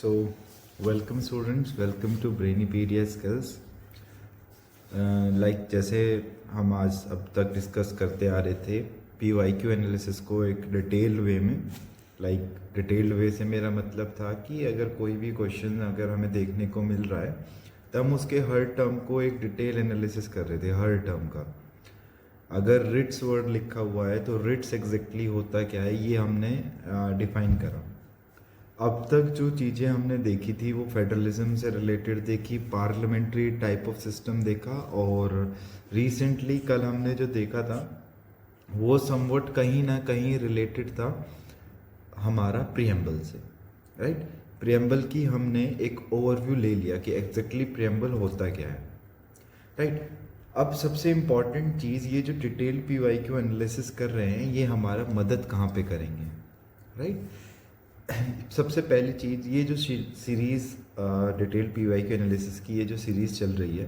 So, welcome students, welcome to Brainipedia Skills. Like जैसे हम आज अब तक डिस्कस करते आ रहे थे PYQ एनालिसिस को एक डिटेल्ड वे में। डिटेल्ड वे से मेरा मतलब था कि अगर कोई भी क्वेश्चन अगर हमें देखने को मिल रहा है तो हम उसके हर टर्म को एक डिटेल एनालिसिस कर रहे थे, हर टर्म का। अगर रिट्स वर्ड लिखा हुआ है तो रिट्स एग्जैक्टली होता क्या है ये हमने डिफाइन करा। अब तक जो चीज़ें हमने देखी थी वो फेडरलिज्म से रिलेटेड देखी, पार्लियामेंट्री टाइप ऑफ सिस्टम देखा, और रिसेंटली कल हमने जो देखा था वो समवट कहीं ना कहीं रिलेटेड था हमारा प्रियम्बल से, राइट। प्रियम्बल की हमने एक ओवरव्यू ले लिया कि एग्जैक्टली प्रियम्बल होता क्या है, राइट। अब सबसे इम्पॉर्टेंट चीज़, ये जो डिटेल PYQ एनालिसिस कर रहे हैं ये हमारा मदद कहाँ पे करेंगे, राइट। सबसे पहली चीज़, ये जो सीरीज़ डिटेल PYQ एनालिसिस की ये जो सीरीज़ चल रही है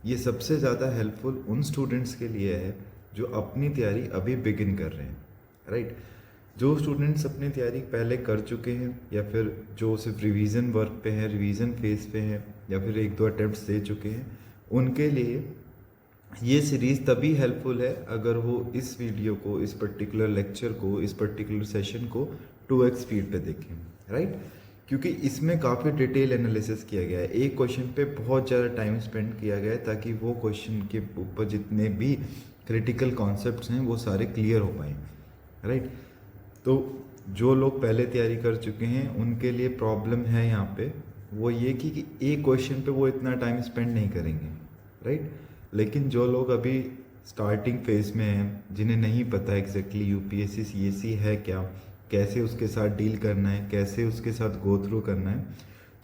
ये सबसे ज़्यादा हेल्पफुल उन स्टूडेंट्स के लिए है जो अपनी तैयारी अभी बिगिन कर रहे हैं, राइट। जो स्टूडेंट्स अपनी तैयारी पहले कर चुके हैं या फिर जो सिर्फ रिवीजन वर्क पे हैं, रिवीजन फेज पे हैं, या फिर एक दो अटेम्प्ट्स दे चुके हैं, उनके लिए ये सीरीज़ तभी हेल्पफुल है अगर वो इस वीडियो को, इस पर्टिकुलर लेक्चर को, इस पर्टिकुलर सेशन को 2x स्पीड पे देखें, राइट। क्योंकि इसमें काफ़ी डिटेल एनालिसिस किया गया है, एक क्वेश्चन पे बहुत ज़्यादा टाइम स्पेंड किया गया है ताकि वो क्वेश्चन के ऊपर जितने भी क्रिटिकल कॉन्सेप्ट्स हैं वो सारे क्लियर हो पाएँ, राइट। तो जो लोग पहले तैयारी कर चुके हैं उनके लिए प्रॉब्लम है यहाँ पे वो ये कि एक क्वेश्चन पे वो इतना टाइम स्पेंड नहीं करेंगे, राइट। लेकिन जो लोग अभी स्टार्टिंग फेज में हैं, जिन्हें नहीं पता एग्जैक्टली UPSC CSE है क्या, कैसे उसके साथ डील करना है, कैसे उसके साथ गो थ्रू करना है,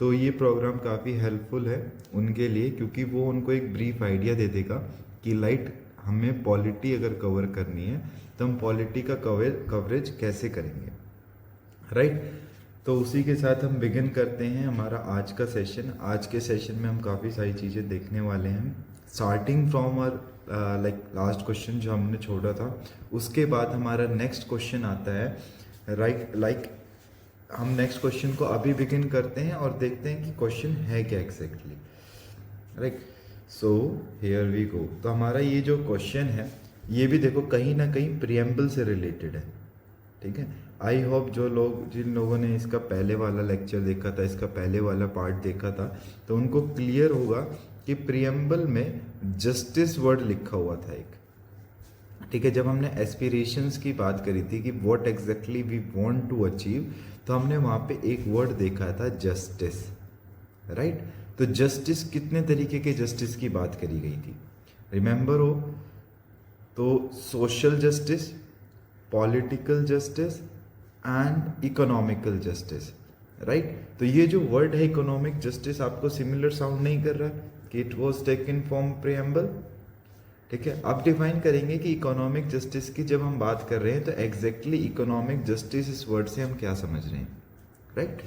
तो ये प्रोग्राम काफ़ी हेल्पफुल है उनके लिए, क्योंकि वो उनको एक ब्रीफ आइडिया दे देगा कि हमें पॉलिटी अगर कवर करनी है तो हम पॉलिटी का कवरेज कैसे करेंगे, राइट। तो उसी के साथ हम बिगिन करते हैं हमारा आज का सेशन। आज के सेशन में हम काफ़ी सारी चीज़ें देखने वाले हैं, स्टार्टिंग फ्रॉम लास्ट क्वेश्चन जो हमने छोड़ा था, उसके बाद हमारा नेक्स्ट क्वेश्चन आता है, राइट। हम नेक्स्ट क्वेश्चन को अभी बिगिन करते हैं और देखते हैं कि क्वेश्चन है क्या exactly, right. So here we go. तो हमारा ये जो क्वेश्चन है ये भी देखो कहीं ना कहीं प्रियम्बल से रिलेटेड है, ठीक है। आई होप जिन लोगों ने इसका पहले वाला लेक्चर देखा था, इसका पहले वाला पार्ट देखा था, तो उनको क्लियर होगा कि प्रियम्बल में जस्टिस वर्ड लिखा हुआ था एक, ठीक है। जब हमने एस्पिरेशंस की बात करी थी कि what exactly we want to achieve, तो हमने वहाँ पे एक वर्ड देखा था जस्टिस, राइट। तो जस्टिस, कितने तरीके के जस्टिस की बात करी गई थी, रिमेंबर हो तो social justice, political justice and economical justice, right. तो ये जो वर्ड है इकोनॉमिक जस्टिस आपको सिमिलर साउंड नहीं कर रहा कि it was taken from preamble, ठीक है। अब डिफाइन करेंगे कि इकोनॉमिक जस्टिस की जब हम बात कर रहे हैं तो एग्जैक्टली इकोनॉमिक जस्टिस इस वर्ड से हम क्या समझ रहे हैं, राइट।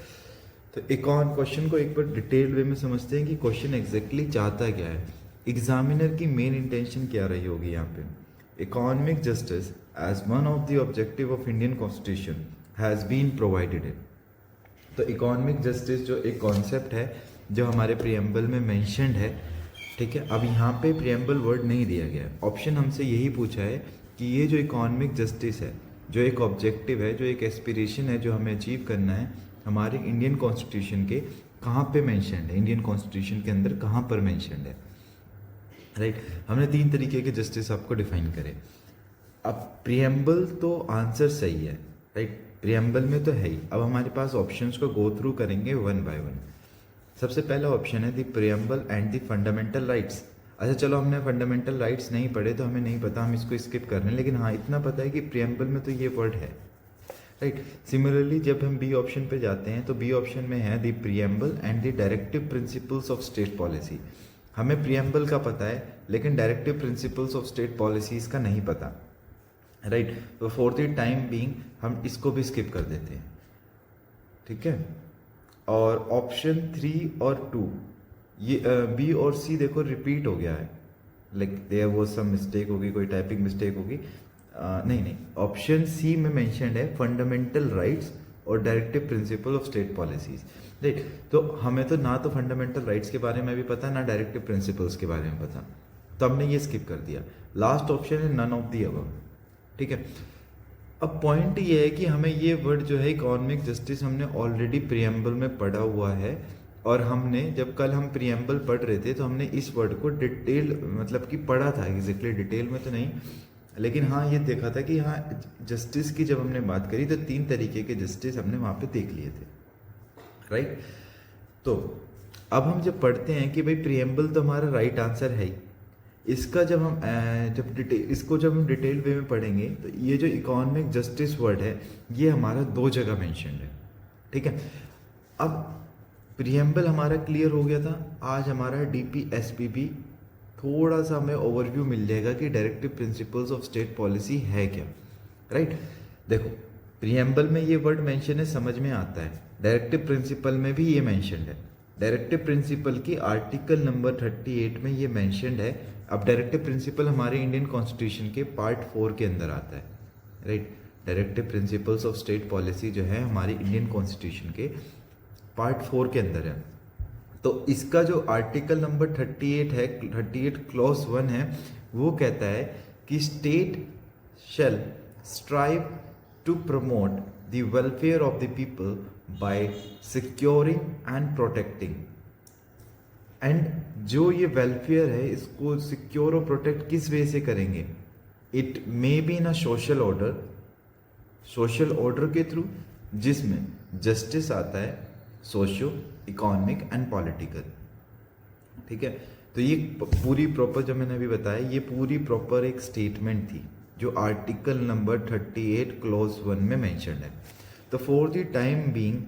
तो क्वेश्चन को एक बार डिटेल्ड वे में समझते हैं कि क्वेश्चन एग्जैक्टली चाहता क्या है, एग्जामिनर की मेन इंटेंशन क्या रही होगी यहाँ पे। Economic justice as one of the objective of Indian constitution has been provided it. तो इकोनॉमिक जस्टिस जो एक कॉन्सेप्ट है जो हमारे प्रियम्बल में मेंशन्ड है, ठीक है। अब यहाँ पे प्रियम्बल वर्ड नहीं दिया गया है, ऑप्शन हमसे यही पूछा है कि ये जो इकोनॉमिक जस्टिस है, जो एक ऑब्जेक्टिव है, जो एक एस्पिरेशन है, जो हमें अचीव करना है, हमारे इंडियन कॉन्स्टिट्यूशन के कहाँ पे मेंशन्ड है, इंडियन कॉन्स्टिट्यूशन के अंदर कहाँ पर मेंशन्ड है, राइट। हमने 3 तरीके के जस्टिस आपको डिफाइन करे। अब प्रियम्बल तो आंसर सही है, राइट, प्रियम्बल में तो है ही। अब हमारे पास ऑप्शंस को गो थ्रू करेंगे वन बाय वन। सबसे पहला ऑप्शन है the preamble and the fundamental rights. अच्छा चलो, हमने फंडामेंटल राइट्स नहीं पढ़े तो हमें नहीं पता, हम इसको स्किप कर रहे हैं, लेकिन हाँ इतना पता है कि प्रियम्बल में तो ये वर्ड है, राइट। सिमिलरली जब हम बी ऑप्शन पे जाते हैं तो बी ऑप्शन में है the preamble and the directive principles of state policy. हमें प्रियम्बल का पता है लेकिन directive principles of state policies का नहीं पता, राइट। तो फॉर द टाइम बीइंग हम इसको भी स्किप कर देते हैं, ठीक है। और ऑप्शन 3 और 2 ये बी और सी देखो रिपीट हो गया है, like there was some mistake होगी, कोई टाइपिंग मिस्टेक होगी, नहीं, ऑप्शन सी में मेंशन्ड है फंडामेंटल राइट्स और directive principle of state policies, right. तो हमें तो ना तो फंडामेंटल राइट्स के बारे में भी पता, ना डायरेक्टिव प्रिंसिपल्स के बारे में पता, तो हमने ये स्किप कर दिया। लास्ट ऑप्शन है नन ऑफ दी अबव, ठीक है। अब पॉइंट ये है कि हमें ये वर्ड जो है इकोनॉमिक जस्टिस हमने ऑलरेडी प्रियम्बल में पढ़ा हुआ है, और हमने जब कल हम प्रियम्बल पढ़ रहे थे तो हमने इस वर्ड को डिटेल मतलब कि पढ़ा था, एग्जैक्टली डिटेल में तो नहीं, लेकिन हाँ ये देखा था कि हाँ जस्टिस की जब हमने बात करी तो 3 तरीके के जस्टिस हमने वहाँ पे देख लिए थे, राइट। तो अब हम जब पढ़ते हैं कि भाई प्रियम्बल तो हमारा राइट आंसर है ही, इसका जब हम इसको जब हम डिटेल वे में पढ़ेंगे तो ये जो इकोनॉमिक जस्टिस वर्ड है ये हमारा 2 जगह मेंशन्ड है, ठीक है। अब प्रियम्बल हमारा क्लियर हो गया था, आज हमारा डीपीएसपी थोड़ा सा हमें ओवरव्यू मिल जाएगा कि directive principles of state policy है क्या, राइट। देखो प्रियम्बल में ये वर्ड मेंशन है, समझ में आता है, डायरेक्टिव प्रिंसिपल में भी ये मेंशन्ड है, डायरेक्टिव प्रिंसिपल की आर्टिकल नंबर 38 में ये मेंशन्ड है। अब डायरेक्टिव प्रिंसिपल हमारे इंडियन कॉन्स्टिट्यूशन के पार्ट 4 के अंदर आता है, right. Directive principles of state policy जो है हमारी इंडियन कॉन्स्टिट्यूशन के पार्ट 4 के अंदर है। तो इसका जो आर्टिकल नंबर 38 है, 38 क्लॉज 1 है, वो कहता है कि state shall strive to promote the welfare of the people by securing and protecting. And जो ये वेलफेयर है इसको सिक्योर और प्रोटेक्ट किस वे से करेंगे, it may be in a social order, social order के थ्रू जिसमें जस्टिस आता है, सोशियो इकोनॉमिक एंड पॉलिटिकल, ठीक है। तो ये पूरी प्रॉपर जो मैंने अभी बताया ये पूरी प्रॉपर एक स्टेटमेंट थी जो आर्टिकल नंबर 38 क्लॉज 1 में मेंशन्ड है। तो फॉर द टाइम बीइंग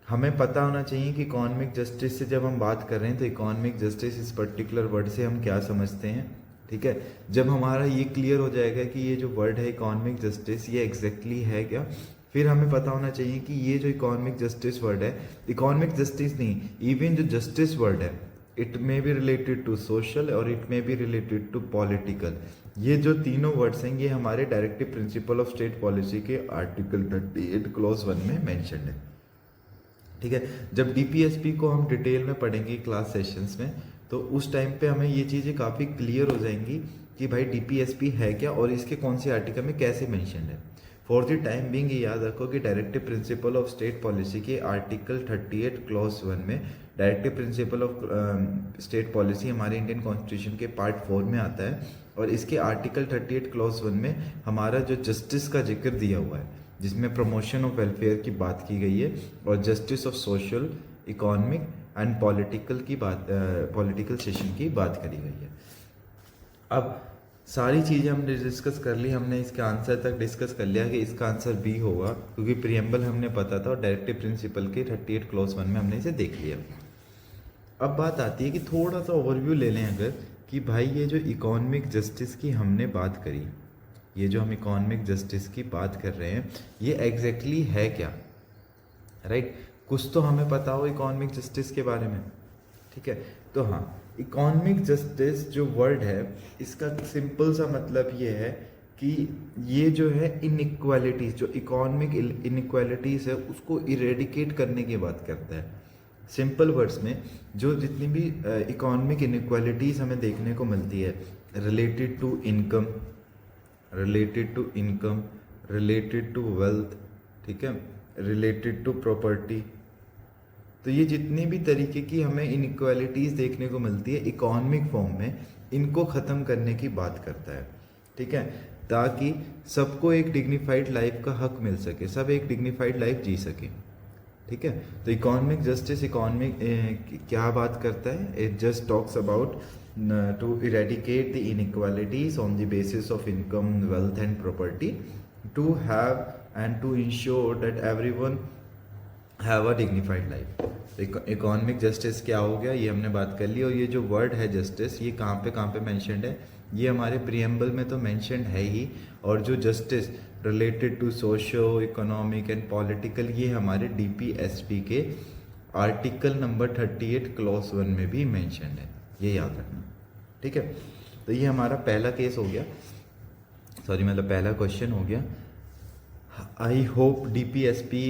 हमें पता होना चाहिए कि इकोनॉमिक जस्टिस से जब हम बात कर रहे हैं तो इकोनॉमिक जस्टिस इस पर्टिकुलर वर्ड से हम क्या समझते हैं, ठीक है। जब हमारा ये क्लियर हो जाएगा कि ये जो वर्ड है इकोनॉमिक जस्टिस ये एग्जैक्टली है क्या, फिर हमें पता होना चाहिए कि ये जो इकोनॉमिक जस्टिस वर्ड है, इकोनॉमिक जस्टिस नहीं, इवन जो जस्टिस वर्ड है it may be related to social और it may be related to political. ये जो तीनों वर्ड्स हैं ये हमारे directive principle of state policy के आर्टिकल 38 क्लॉज 1 में मेंशन्ड है, ठीक है। जब डीपीएसपी को हम डिटेल में पढ़ेंगे क्लास सेशंस में तो उस टाइम पे हमें ये चीज़ें काफ़ी क्लियर हो जाएंगी कि भाई डीपीएसपी है क्या और इसके कौन से आर्टिकल में कैसे मेंशन्ड है। फॉर द टाइम बीइंग ये याद रखो कि directive principle of state policy के आर्टिकल 38 क्लॉज 1 में directive principle of state policy हमारे इंडियन कॉन्स्टिट्यूशन के पार्ट 4 में आता है, और इसके आर्टिकल 38 क्लॉज 1 में हमारा जो जस्टिस का जिक्र दिया हुआ है जिसमें प्रमोशन ऑफ वेलफेयर की बात की गई है और justice of social economic and political की बात, पॉलिटिकल सेशन की बात करी गई है। अब सारी चीज़ें हमने डिस्कस कर ली, हमने इसके आंसर तक डिस्कस कर लिया कि इसका आंसर बी होगा क्योंकि प्रियम्बल हमने पता था और डायरेक्टिव प्रिंसिपल के 38 क्लॉज 1 में हमने इसे देख लिया। अब बात आती है कि थोड़ा सा ओवरव्यू ले लें अगर कि भाई ये जो इकोनॉमिक जस्टिस की हमने बात करी, ये जो हम इकोनॉमिक जस्टिस की बात कर रहे हैं ये एग्जैक्टली है क्या, राइट। कुछ तो हमें पता हो इकोनॉमिक जस्टिस के बारे में, ठीक है। तो हाँ इकोनॉमिक जस्टिस जो वर्ड है इसका सिंपल सा मतलब ये है कि ये जो है इनइक्वालिटीज़, जो इकोनॉमिक इनइक्वालिटीज़ है उसको इरेडिकेट करने की बात करता है। सिंपल वर्ड्स में जो जितनी भी इकोनॉमिक इनइक्वालिटीज़ हमें देखने को मिलती है related to income, related to income, related to wealth, ठीक है, रिलेटेड टू प्रॉपर्टी, तो ये जितनी भी तरीके की हमें इनइक्वालिटीज़ देखने को मिलती है इकोनॉमिक फॉर्म में इनको ख़त्म करने की बात करता है, ठीक है, ताकि सबको एक डिग्निफाइड लाइफ का हक मिल सके, सब एक डिग्निफाइड लाइफ जी सके, ठीक है। तो इकोनॉमिक जस्टिस इकोनॉमिक क्या बात करता है, it just talks about to eradicate the inequalities on the basis of income, wealth and property, to have and to ensure that everyone have a dignified life. Economic justice क्या हो गया ये हमने बात कर ली। और ये जो वर्ड है जस्टिस ये कहाँ पे मेंशन्ड है, ये हमारे प्रियम्बल में तो मेंशन्ड है ही, और जो justice related to socio economic and political ये हमारे डीपीएसपी के आर्टिकल नंबर 38 क्लॉज 1 में भी मेंशन्ड है, ये याद रखना, ठीक है। तो ये हमारा पहला केस हो गया, सॉरी मतलब पहला क्वेश्चन हो गया। I hope DPSP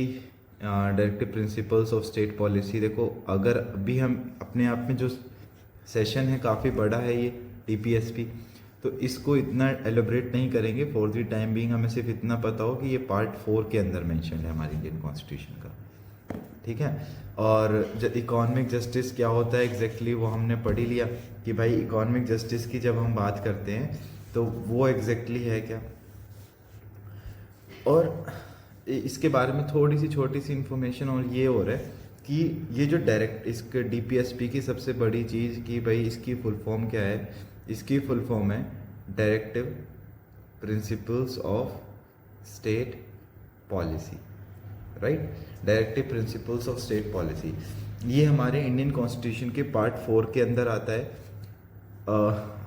directive principles of state policy. देखो अगर अभी हम अपने आप में जो सेशन है काफ़ी बड़ा है ये DPSP, तो इसको इतना एलोबरेट नहीं करेंगे। फॉर द टाइम बीइंग हमें सिर्फ इतना पता हो कि ये पार्ट 4 के अंदर मेंशन है हमारी इंडियन कॉन्स्टिट्यूशन का, ठीक है। और इकोनॉमिक जस्टिस क्या होता है एग्जैक्टली वो हमने पढ़ ही लिया कि भाई इकोनॉमिक जस्टिस की जब हम बात करते हैं तो वो एग्जैक्टली है क्या। और इसके बारे में थोड़ी सी छोटी सी इन्फॉर्मेशन और ये हो रहा है कि ये जो डायरेक्ट इसके DPSP की सबसे बड़ी चीज़ कि भाई इसकी फुल फॉर्म क्या है। इसकी फुल फॉर्म है directive principles of state policy, right. Directive principles of state policy ये हमारे इंडियन कॉन्स्टिट्यूशन के पार्ट 4 के अंदर आता है।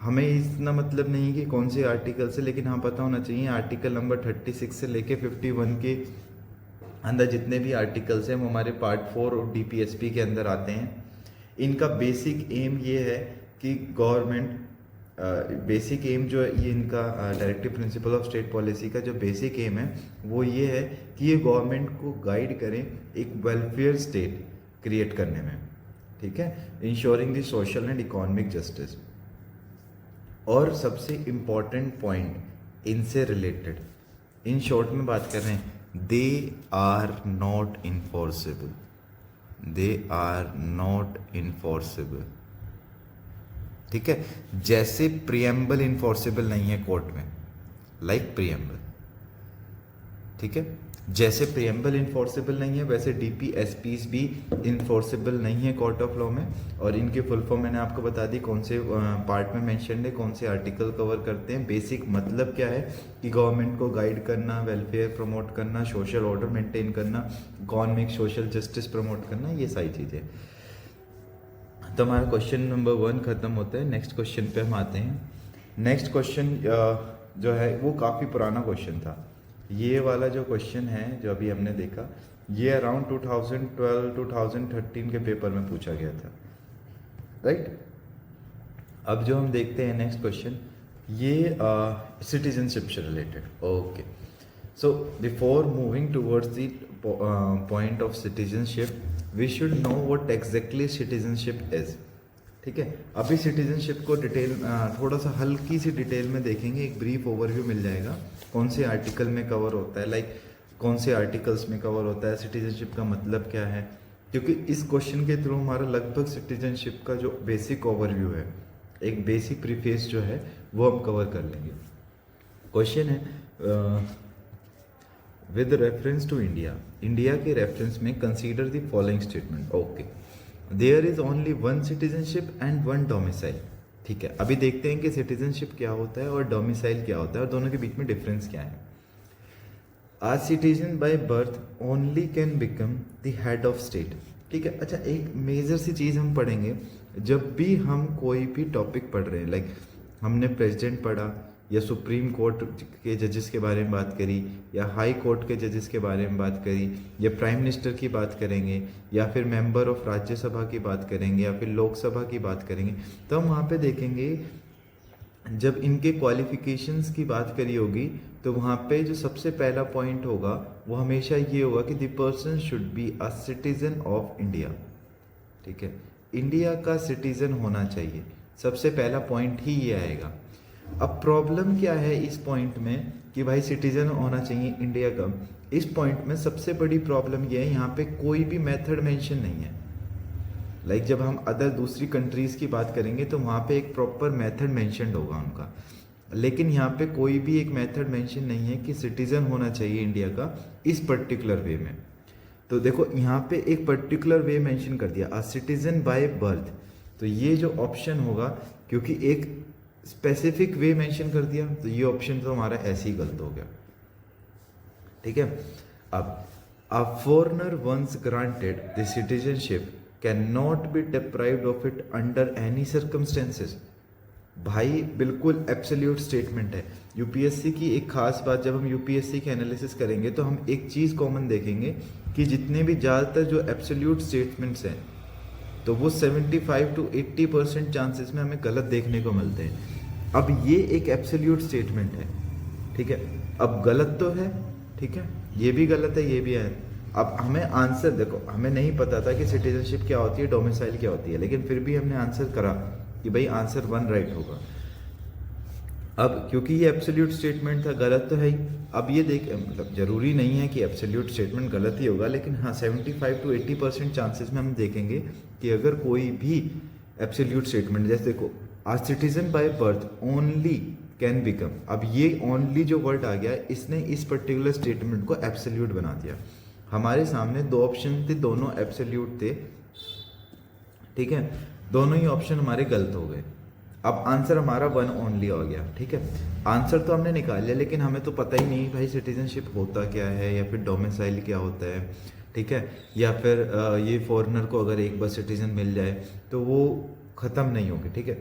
हमें इतना मतलब नहीं कि कौन से आर्टिकल से, लेकिन हाँ पता होना चाहिए आर्टिकल नंबर 36 से लेके 51 के अंदर जितने भी आर्टिकल्स हैं वो हमारे पार्ट 4 और DPSP के अंदर आते हैं। इनका बेसिक एम ये है कि गवर्नमेंट बेसिक एम जो है ये इनका directive principle of state policy का जो बेसिक एम है वो ये है कि ये गवर्नमेंट को गाइड करें एक वेलफेयर स्टेट क्रिएट करने में, ठीक है, ensuring the social and economic justice. और सबसे इम्पॉर्टेंट पॉइंट इनसे रिलेटेड, इन शॉर्ट में बात कर रहे हैं, they are not enforceable, they are not enforceable, ठीक है। जैसे प्रियम्बल इन्फोर्सेबल नहीं है कोर्ट में, लाइक प्रियम्बल, ठीक है, जैसे प्रियम्बल इन्फोर्सेबल नहीं है वैसे DPSPs भी इन्फोर्सेबल नहीं है कोर्ट ऑफ लॉ में। और इनके फुल फॉर्म मैंने आपको बता दी कौन से पार्ट में मेंशन है, कौन से आर्टिकल कवर करते हैं। बेसिक मतलब क्या है कि गवर्नमेंट को गाइड करना, वेलफेयर प्रमोट करना, सोशल ऑर्डर मेंटेन करना, इकोनॉमिक सोशल जस्टिस प्रमोट करना, ये सारी चीज़ें। तो हमारा क्वेश्चन नंबर 1 खत्म होता है। नेक्स्ट क्वेश्चन पे हम आते हैं। नेक्स्ट क्वेश्चन जो है वो काफ़ी पुराना क्वेश्चन था। ये वाला जो क्वेश्चन है जो अभी हमने देखा ये अराउंड 2012-2013 के पेपर में पूछा गया था, राइट। अब जो हम देखते हैं नेक्स्ट क्वेश्चन, ये सिटीजनशिप से रिलेटेड। Okay, so before moving towards the point of citizenship we should know what exactly citizenship is, ठीक है। अभी सिटीजनशिप को डिटेल थोड़ा सा हल्की सी डिटेल में देखेंगे, एक ब्रीफ ओवरव्यू मिल जाएगा कौन से आर्टिकल में कवर होता है, लाइक कौन से आर्टिकल्स में कवर होता है, सिटीजनशिप का मतलब क्या है। क्योंकि इस क्वेश्चन के थ्रू हमारा लगभग सिटीजनशिप का जो बेसिक ओवरव्यू है, एक बेसिक प्रीफेस जो है वो हम कवर कर लेंगे। क्वेश्चन है with reference to India, India के रेफरेंस में consider the following statement. Okay, there is only one citizenship and one domicile, ठीक है। अभी देखते हैं कि सिटीजनशिप क्या होता है और डोमिसाइल क्या होता है और दोनों के बीच में डिफरेंस क्या है। A citizen by birth only can become the head of state, ठीक है। अच्छा, एक मेजर सी चीज़ हम पढ़ेंगे जब भी हम कोई भी टॉपिक पढ़ रहे हैं, लाइक हमने प्रेसिडेंट पढ़ा या सुप्रीम कोर्ट के जजेस के बारे में बात करी या हाई कोर्ट के जजेस के बारे में बात करी या प्राइम मिनिस्टर की बात करेंगे या फिर मेंबर ऑफ राज्यसभा की बात करेंगे या फिर लोकसभा की बात करेंगे, तो हम वहाँ पे देखेंगे जब इनके क्वालिफिकेशंस की बात करी होगी तो वहाँ पे जो सबसे पहला पॉइंट होगा वो हमेशा ये होगा कि the person should be a citizen of India, ठीक है। इंडिया का सिटीजन होना चाहिए, सबसे पहला पॉइंट ही ये आएगा। अब प्रॉब्लम क्या है इस पॉइंट में कि भाई सिटीजन होना चाहिए इंडिया का, इस पॉइंट में सबसे बड़ी प्रॉब्लम ये है यहाँ पे कोई भी मेथड मेंशन नहीं है। लाइक जब हम अदर दूसरी कंट्रीज की बात करेंगे तो वहाँ पे एक प्रॉपर मेथड मेंशन्ड होगा उनका, लेकिन यहाँ पे कोई भी एक मेथड मेंशन नहीं है कि सिटीजन होना चाहिए इंडिया का इस पर्टिकुलर वे में। तो देखो यहाँ पे एक पर्टिकुलर वे मेंशन कर दिया, अ सिटीजन बाय बर्थ, तो ये जो ऑप्शन होगा क्योंकि एक स्पेसिफिक वे मेंशन कर दिया तो ये ऑप्शन तो हमारा ऐसे ही गलत हो गया, ठीक है। अब a foreigner once granted the citizenship can not be deprived of it under any circumstances, भाई बिल्कुल एब्सोल्यूट स्टेटमेंट है। यूपीएससी की एक खास बात, जब हम यूपीएससी के एनालिसिस करेंगे तो हम एक चीज़ कॉमन देखेंगे कि जितने भी ज़्यादातर जो एब्सोल्यूट स्टेटमेंट्स हैं तो वो 75 to 80% चांसेस में हमें गलत देखने को मिलते हैं। अब ये एक एब्सोल्यूट स्टेटमेंट है, ठीक है। अब गलत तो है, ठीक है, ये भी गलत है ये भी है, अब हमें आंसर देखो, हमें नहीं पता था कि सिटीजनशिप क्या होती है, डोमिसाइल क्या होती है, लेकिन फिर भी हमने आंसर करा कि भाई आंसर 1 राइट होगा। अब क्योंकि ये एब्सोल्यूट स्टेटमेंट था, गलत तो है ही। अब ये देख मतलब ज़रूरी नहीं है कि एब्सोल्यूट स्टेटमेंट गलत ही होगा, लेकिन हाँ 75 to 80% चांसेस में हम देखेंगे कि अगर कोई भी एब्सोल्यूट स्टेटमेंट, जैसे देखो a citizen by birth only can become, अब ये ओनली जो वर्ड आ गया इसने इस पर्टिकुलर स्टेटमेंट को एब्सोल्यूट बना दिया। हमारे सामने 2 ऑप्शन थे, दोनों एब्सोल्यूट थे, ठीक है, दोनों ही ऑप्शन हमारे गलत हो गए। अब आंसर हमारा 1 ओनली हो गया, ठीक है। आंसर तो हमने निकाल लिया, लेकिन हमें तो पता ही नहीं भाई सिटीजनशिप होता क्या है, या फिर डोमिसाइल क्या होता है, ठीक है, या फिर ये फॉरेनर को अगर एक बार सिटीजन मिल जाए तो वो ख़त्म नहीं होगी, ठीक है।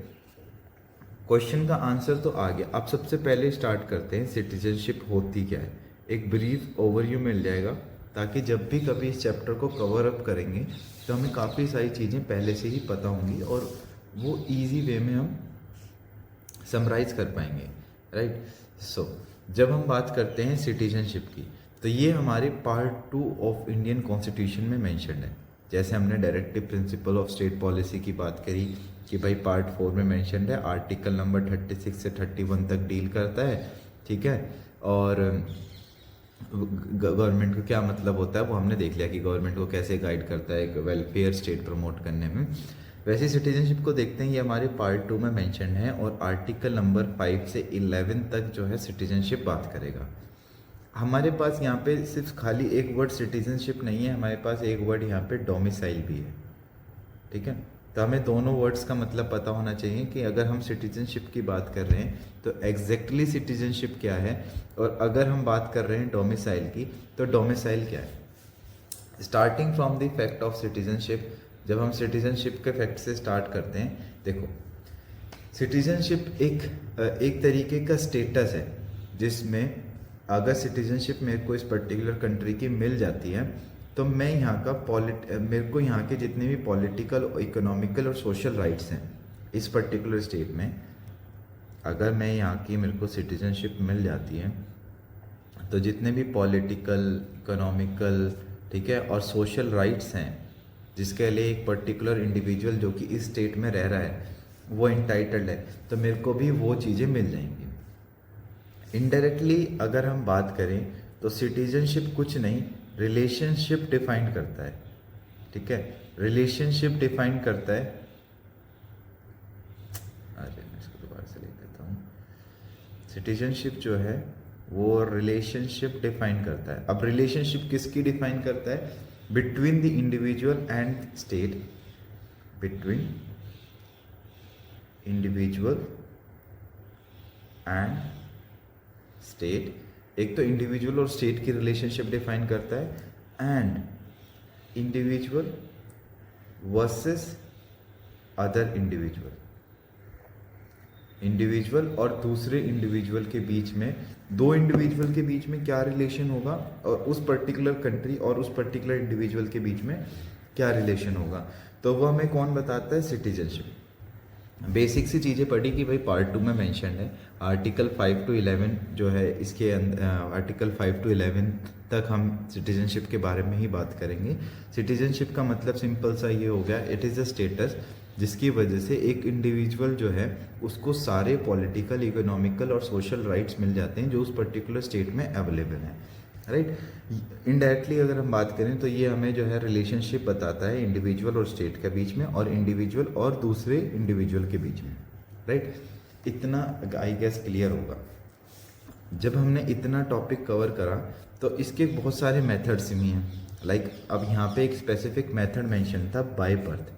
क्वेश्चन का आंसर तो आ गया। अब सबसे पहले स्टार्ट करते हैं सिटीजनशिप होती क्या है, एक ब्रीफ ओवरव्यू मिल जाएगा, ताकि जब भी कभी इस चैप्टर को कवर अप करेंगे तो हमें काफ़ी सारी चीज़ें पहले से ही पता होंगी और वो इजी वे में हम समराइज कर पाएंगे, राइट। सो जब हम बात करते हैं सिटीजनशिप की, तो ये हमारे पार्ट 2 ऑफ इंडियन कॉन्स्टिट्यूशन में मेंशन्ड है। जैसे हमने directive principle of state policy की बात करी कि भाई पार्ट 4 में मेंशन्ड है, आर्टिकल नंबर 36 से 31 तक डील करता है, ठीक है। और गवर्नमेंट को क्या मतलब होता है वो हमने देख लिया कि गवर्नमेंट को कैसे गाइड करता है एक वेलफेयर स्टेट प्रमोट करने में। वैसे सिटीजनशिप को देखते हैं, ये हमारे पार्ट 2 में मेंशन है और आर्टिकल नंबर 5 से 11 तक जो है सिटीजनशिप बात करेगा। हमारे पास यहाँ पे सिर्फ खाली एक वर्ड सिटीजनशिप नहीं है, हमारे पास एक वर्ड यहाँ पे डोमिसाइल भी है, ठीक है। तो हमें दोनों वर्ड्स का मतलब पता होना चाहिए कि अगर हम सिटीजनशिप की बात कर रहे हैं तो एग्जैक्टली सिटीजनशिप क्या है, और अगर हम बात कर रहे हैं डोमिसाइल की तो डोमिसाइल क्या है। Starting from the fact of citizenship, जब हम सिटीजनशिप के फैक्ट से स्टार्ट करते हैं, देखो सिटीजनशिप एक तरीके का स्टेटस है जिसमें अगर सिटीजनशिप मेरे को इस पर्टिकुलर कंट्री की मिल जाती है तो मैं यहाँ का मेरे को यहाँ के जितने भी पॉलिटिकल, इकोनॉमिकल और सोशल राइट्स हैं इस पर्टिकुलर स्टेट में, अगर मैं यहाँ की मेरे को सिटीजनशिप मिल जाती है तो जितने भी पॉलिटिकल, इकोनॉमिकल, ठीक है, और सोशल राइट्स हैं जिसके लिए एक पर्टिकुलर इंडिविजुअल जो कि इस स्टेट में रह रहा है वो इंटाइटल्ड है, तो मेरे को भी वो चीज़ें मिल जाएंगी। इनडायरेक्टली अगर हम बात करें तो सिटीजनशिप कुछ नहीं, रिलेशनशिप डिफाइन करता है, ठीक है। रिलेशनशिप डिफाइन करता है, अरे मैं इसको दोबारा से लिख देता हूँ। सिटीजनशिप जो है वो रिलेशनशिप डिफाइन करता है। अब रिलेशनशिप किसकी डिफाइन करता है, between the individual and state, between individual and state. एक तो इंडिविजुअल और स्टेट की रिलेशनशिप डिफाइन करता है, and individual versus other individual, individual और दूसरे इंडिविजुअल के बीच में, दो इंडिविजुअल के बीच में क्या रिलेशन होगा और उस पर्टिकुलर कंट्री और उस पर्टिकुलर इंडिविजुअल के बीच में क्या रिलेशन होगा, तो वो हमें कौन बताता है, सिटीजनशिप। बेसिक सी चीज़ें पढ़ी कि भाई पार्ट 2 में मेंशन है, आर्टिकल 5 to 11 जो है इसके आर्टिकल 5 to 11 तक हम सिटीजनशिप के बारे में ही बात करेंगे। सिटीजनशिप का मतलब सिंपल सा ये हो गया, इट इज़ अ स्टेटस जिसकी वजह से एक इंडिविजुअल जो है उसको सारे पॉलिटिकल, इकोनॉमिकल और सोशल राइट्स मिल जाते हैं जो उस पर्टिकुलर स्टेट में अवेलेबल हैं, राइट। इनडायरेक्टली अगर हम बात करें तो ये हमें जो है रिलेशनशिप बताता है इंडिविजुअल और स्टेट के बीच में और इंडिविजुअल और दूसरे इंडिविजुअल के बीच में, राइट। इतना आई गेस क्लियर होगा। जब हमने इतना टॉपिक कवर करा तो इसके बहुत सारे मेथड्स भी हैं, लाइक अब यहाँ पे एक स्पेसिफिक मेथड मेंशन था बाय बर्थ,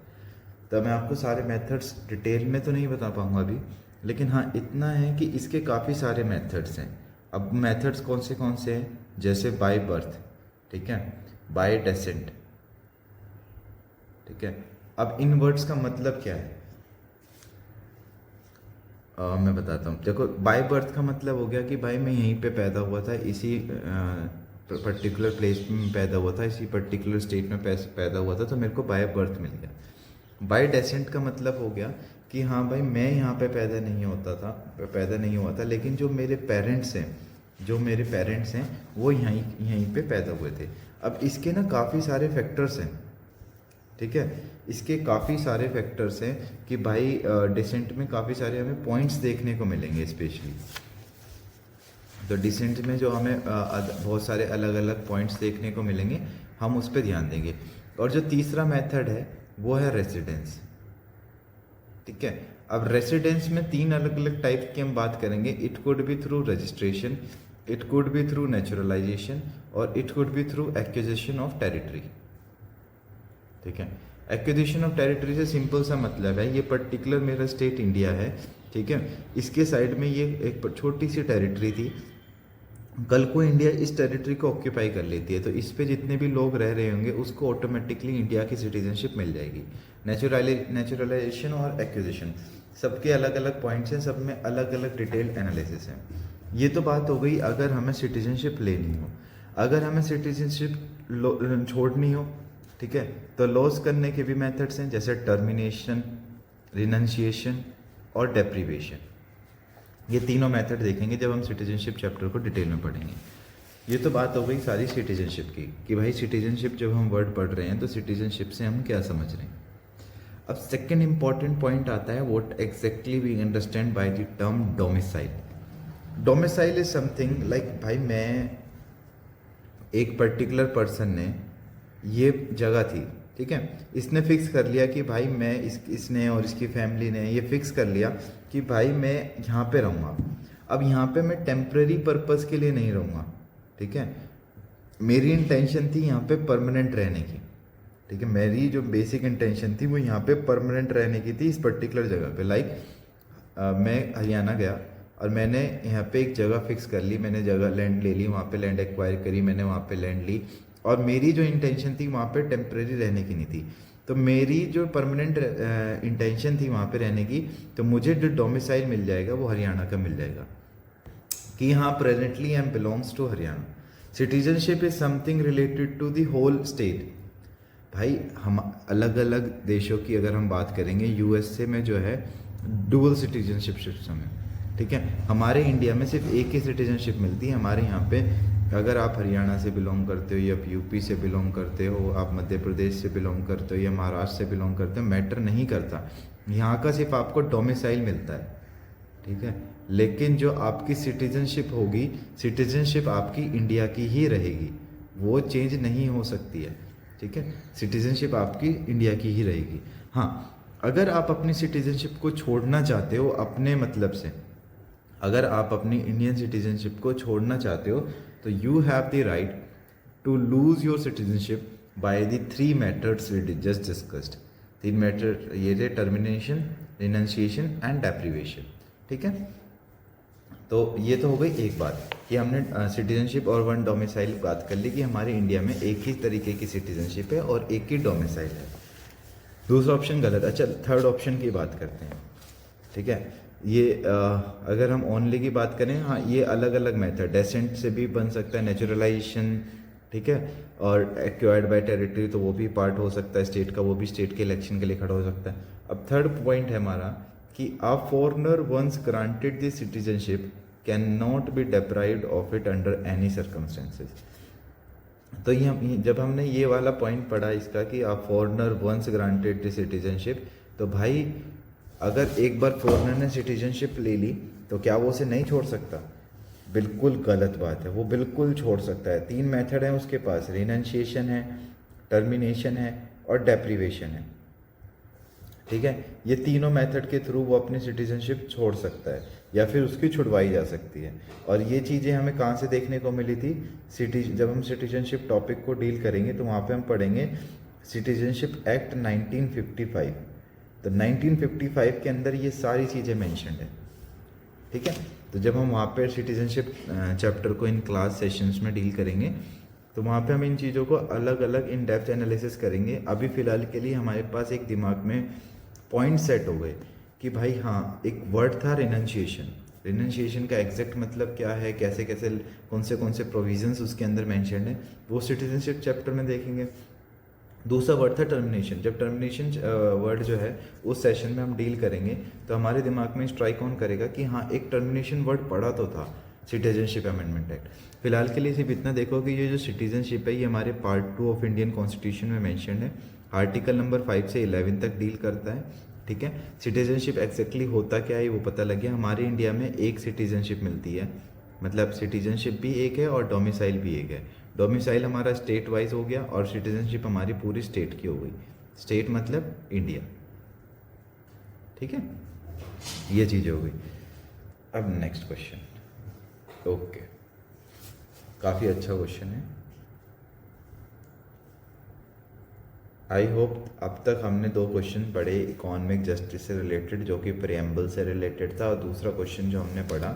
तो मैं आपको सारे मेथड्स डिटेल में तो नहीं बता पाऊँगा अभी, लेकिन हाँ इतना है कि इसके काफ़ी सारे मेथड्स हैं। अब मेथड्स कौन से हैं, जैसे बाय बर्थ, ठीक है, बाय डेसेंट, ठीक है। अब इन वर्ड्स का मतलब क्या है, मैं बताता हूँ। देखो बाय बर्थ का मतलब हो गया कि भाई मैं यहीं पे पैदा हुआ था, इसी पर्टिकुलर प्लेस में पैदा हुआ था, इसी पर्टिकुलर स्टेट में पैदा हुआ था, तो मेरे को बाय बर्थ मिल गया। बाय डेसेंट का मतलब हो गया कि हाँ भाई मैं यहाँ पे पैदा नहीं हुआ था, लेकिन जो मेरे पेरेंट्स हैं जो मेरे पेरेंट्स हैं वो यहीं यहीं पे पैदा हुए थे। अब इसके ना काफ़ी सारे फैक्टर्स हैं, ठीक है, इसके काफ़ी सारे फैक्टर्स हैं कि भाई डिसेंट में काफ़ी सारे हमें पॉइंट्स देखने को मिलेंगे स्पेशली। तो डिसेंट में जो हमें बहुत सारे अलग अलग पॉइंट्स देखने को मिलेंगे, हम उस पर ध्यान देंगे। और जो तीसरा मेथड है वो है रेसिडेंस, ठीक है। अब रेसिडेंस में 3 अलग अलग टाइप की हम बात करेंगे। It could be through registration, it could be through naturalisation और it could be through acquisition of territory, ठीक है। एक्विजिशन ऑफ टेरिटरी से सिंपल सा मतलब है, ये पर्टिकुलर मेरा स्टेट इंडिया है, ठीक है, इसके साइड में ये एक छोटी सी टेरिटरी थी, कल को इंडिया इस टेरिटरी को ऑक्यूपाई कर लेती है तो इस पे जितने भी लोग रह रहे होंगे उसको ऑटोमेटिकली इंडिया की सिटीजनशिप मिल जाएगी। नेचुरलाइजेशन और एक्विजिशन सबके अलग अलग पॉइंट्स हैं, सब में अलग अलग डिटेल एनालिसिस है। ये तो बात हो गई अगर हमें सिटीजनशिप लेनी हो। अगर हमें सिटीजनशिप छोड़नी हो, ठीक है, तो लॉस करने के भी मेथड्स हैं, जैसे टर्मिनेशन, रिनंशिएशन और डेप्रीवेशन। ये तीनों मेथड देखेंगे जब हम सिटीजनशिप चैप्टर को डिटेल में पढ़ेंगे। ये तो बात हो गई सारी सिटीजनशिप की कि भाई सिटीजनशिप जब हम वर्ड पढ़ रहे हैं तो सिटीजनशिप से हम क्या समझ रहे हैं। अब सेकंड इंपॉर्टेंट पॉइंट आता है, what exactly we understand by the term domicile. Domicile is something like, भाई मैं एक पर्टिकुलर पर्सन ने ये जगह थी, ठीक है, इसने फिक्स कर लिया कि भाई मैं इसने और इसकी फैमिली ने ये फिक्स कर लिया कि भाई मैं यहाँ पे रहूँगा। अब यहाँ पे मैं टेम्परेरी पर्पस के लिए नहीं रहूँगा, ठीक है, मेरी इंटेंशन थी यहाँ पे परमानेंट रहने की, ठीक है, मेरी जो बेसिक इंटेंशन थी वो यहाँ पे परमानेंट रहने की थी इस पर्टिकुलर जगह पे। लाइक मैं हरियाणा गया और मैंने यहाँ पे एक जगह फिक्स कर ली, मैंने जगह लैंड ले ली, वहाँ पे लैंड एक्वायर करी, मैंने वहाँ पे लैंड ली और मेरी जो इंटेंशन थी वहाँ पे टेम्परेरी रहने की नहीं थी। तो मेरी जो परमानेंट इंटेंशन थी वहाँ पे रहने की, तो मुझे जो डोमिसाइल मिल जाएगा वो हरियाणा का मिल जाएगा कि हाँ presently I am belongs to Haryana. Citizenship is something related to the whole state. भाई हम अलग अलग देशों की अगर हम बात करेंगे, यूएसए में जो है डुअल सिटीजनशिप सिस्टम है, ठीक है, हमारे इंडिया में सिर्फ एक ही सिटीजनशिप मिलती है। हमारे यहाँ पे अगर आप हरियाणा से बिलोंग करते हो या यूपी से बिलोंग करते हो, आप मध्य प्रदेश से बिलोंग करते हो या महाराष्ट्र से बिलोंग करते हो, मैटर नहीं करता, यहाँ का सिर्फ आपको डोमिसाइल मिलता है, ठीक है। लेकिन जो आपकी सिटीजनशिप होगी, सिटीजनशिप आपकी इंडिया की ही रहेगी, वो चेंज नहीं हो सकती है, ठीक है, सिटीजनशिप आपकी इंडिया की ही रहेगी। हाँ, अगर आप अपनी सिटीजनशिप को छोड़ना चाहते हो अपने मतलब से, अगर आप अपनी इंडियन सिटीजनशिप को छोड़ना चाहते हो तो you have the right to lose your citizenship by the 3 methods we just discussed. 3 method ये थे, टर्मिनेशन, रिनंशिएशन एंड डेप्रीवेशन, ठीक है। तो ये तो हो गई एक बात कि हमने सिटीजनशिप और वन डोमिसाइल बात कर ली कि हमारे इंडिया में एक ही तरीके की सिटीजनशिप है और एक ही डोमिसाइल है। दूसरा ऑप्शन गलत। अच्छा, थर्ड ऑप्शन की बात करते हैं, ठीक है। ये अगर हम ओनली की बात करें, हाँ ये अलग अलग मेथड, डेसेंट से भी बन सकता है, नेचुरलाइजेशन, ठीक है, और एक्वायर्ड बाय टेरिटरी तो वो भी पार्ट हो सकता है स्टेट का, वो भी स्टेट के इलेक्शन के लिए खड़ा हो सकता है। अब थर्ड पॉइंट है हमारा कि a foreigner once granted the citizenship can not be deprived of it under any circumstances. तो ये जब हमने ये वाला पॉइंट पढ़ा इसका कि a foreigner once granted the citizenship, तो भाई अगर एक बार फॉरेनर ने सिटीजनशिप ले ली तो क्या वो उसे नहीं छोड़ सकता? बिल्कुल गलत बात है, वो बिल्कुल छोड़ सकता है। 3 मेथड हैं उसके पास, रिनंशिएशन है, टर्मिनेशन है और डेप्रीवेशन है, ठीक है। ये तीनों मेथड के थ्रू वो अपनी सिटीजनशिप छोड़ सकता है या फिर उसकी छुड़वाई जा सकती है। और ये चीज़ें हमें कहाँ से देखने को मिली थी? जब हम सिटीजनशिप टॉपिक को डील करेंगे तो वहाँ पे हम पढ़ेंगे सिटीजनशिप एक्ट 1955। तो 1955 के अंदर ये सारी चीज़ें मेंशन्ड है, ठीक है। तो जब हम वहाँ पे सिटीजनशिप चैप्टर को इन क्लास सेशंस में डील करेंगे तो वहाँ पे हम इन चीज़ों को अलग अलग इन डेप्थ एनालिसिस करेंगे। अभी फ़िलहाल के लिए हमारे पास एक दिमाग में पॉइंट सेट हो गए कि भाई हाँ, एक वर्ड था रिनंशिएशन। रिनंशिएशन का एग्जैक्ट मतलब क्या है, कैसे कैसे कौन से प्रोविजंस उसके अंदर मेंशन्ड है, वो सिटीजनशिप चैप्टर में देखेंगे। दूसरा वर्ड था टर्मिनेशन। जब टर्मिनेशन वर्ड जो है उस सेशन में हम डील करेंगे तो हमारे दिमाग में स्ट्राइक ऑन करेगा कि हाँ, एक टर्मिनेशन वर्ड पढ़ा तो था सिटीजनशिप अमेंडमेंट एक्ट। फिलहाल के लिए सिर्फ इतना देखो कि ये जो सिटीजनशिप है ये हमारे पार्ट 2 ऑफ इंडियन कॉन्स्टिट्यूशन में मेंशन है, आर्टिकल नंबर 5 से 11 तक डील करता है। ठीक है, सिटीजनशिप एक्जैक्टली होता क्या है वो पता लग गया। हमारे इंडिया में एक सिटीजनशिप मिलती है, मतलब सिटीजनशिप भी एक है और डोमिसाइल भी एक है। डोमिसाइल हमारा स्टेट वाइज हो गया और सिटीजनशिप हमारी पूरी स्टेट की हो गई। स्टेट मतलब इंडिया। ठीक है, ये चीज़ हो गई। अब नेक्स्ट क्वेश्चन। ओके, काफ़ी अच्छा क्वेश्चन है। आई होप अब तक हमने 2 क्वेश्चन पढ़े इकोनॉमिक जस्टिस से रिलेटेड, जो कि प्रियम्बल से रिलेटेड था, और दूसरा क्वेश्चन जो हमने पढ़ा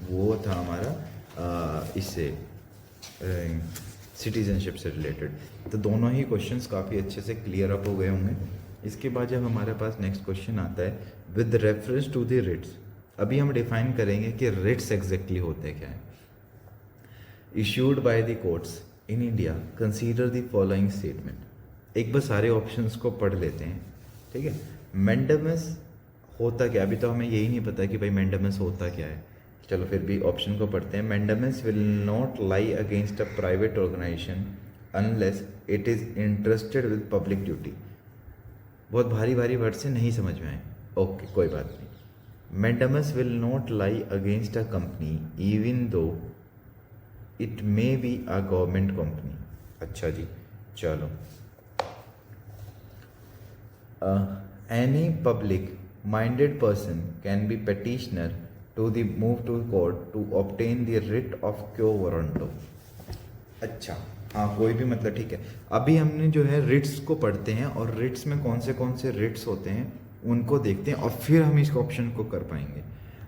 वो था हमारा इससे सिटीजनशिप से रिलेटेड। तो दोनों ही क्वेश्चंस काफ़ी अच्छे से क्लियर अप हो गए होंगे। इसके बाद जब हमारे पास नेक्स्ट क्वेश्चन आता है with reference to the writs, अभी हम डिफाइन करेंगे कि रिट्स एग्जैक्टली होते क्या हैं। Issued by the courts in India consider the following statement. एक बार सारे ऑप्शंस को पढ़ लेते हैं। ठीक है, मैंडेमस होता क्या, अभी तो हमें यही नहीं पता कि भाई मैंडेमस होता क्या है। चलो फिर भी ऑप्शन को पढ़ते हैं। Mandamus will not lie against a private organisation unless it is interested with public duty. बहुत भारी भारी वर्ड से नहीं समझ में आए, ओके कोई बात नहीं। Mandamus will not lie against a company even though it may be a government company. अच्छा जी, चलो। Any public minded person can be petitioner to the move to court to obtain the writ of quo warranto. अच्छा, हाँ कोई भी, मतलब ठीक है। अभी हमने जो है रिट्स को पढ़ते हैं और रिट्स में कौन से रिट्स होते हैं उनको देखते हैं और फिर हम इस ऑप्शन को कर पाएंगे,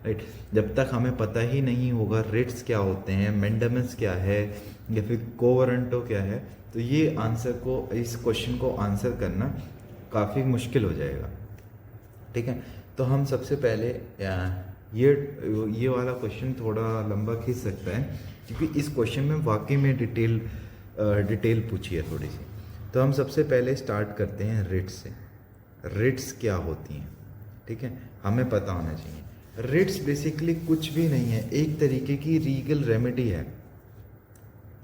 राइट। जब तक हमें पता ही नहीं होगा रिट्स क्या होते हैं, मैंडेमस क्या है या फिर को वारंटो क्या है, तो ये आंसर को, इस क्वेश्चन को आंसर करना काफ़ी मुश्किल हो जाएगा। ठीक है, तो हम सबसे पहले ये वाला क्वेश्चन थोड़ा लंबा खींच सकता है क्योंकि इस क्वेश्चन में वाकई में डिटेल पूछी है थोड़ी सी। तो हम सबसे पहले स्टार्ट करते हैं रिट्स से। रिट्स क्या होती हैं, ठीक है, हमें पता होना चाहिए। रिट्स बेसिकली कुछ भी नहीं है, एक तरीके की रीगल रेमेडी है।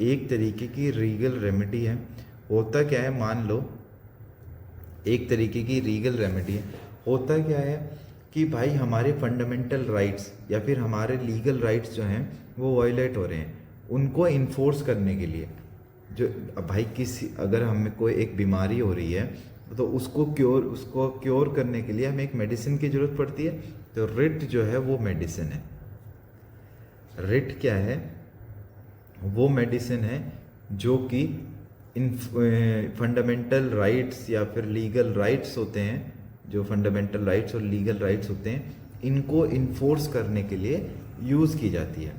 एक तरीके की रीगल रेमेडी है। होता क्या है, मान लो एक तरीके की रीगल रेमेडी है। होता क्या है कि भाई हमारे फंडामेंटल राइट्स या फिर हमारे लीगल राइट्स जो हैं वो वायलेट हो रहे हैं, उनको इन्फोर्स करने के लिए जो भाई किसी, अगर हमें कोई एक बीमारी हो रही है तो उसको क्योर करने के लिए हमें एक मेडिसिन की ज़रूरत पड़ती है। तो रिट जो है वो मेडिसिन है। रिट क्या है, वो मेडिसिन है जो कि इन फंडामेंटल राइट्स या फिर लीगल राइट्स होते हैं, जो फंडामेंटल राइट्स और लीगल राइट्स होते हैं, इनको इन्फोर्स करने के लिए यूज़ की जाती है।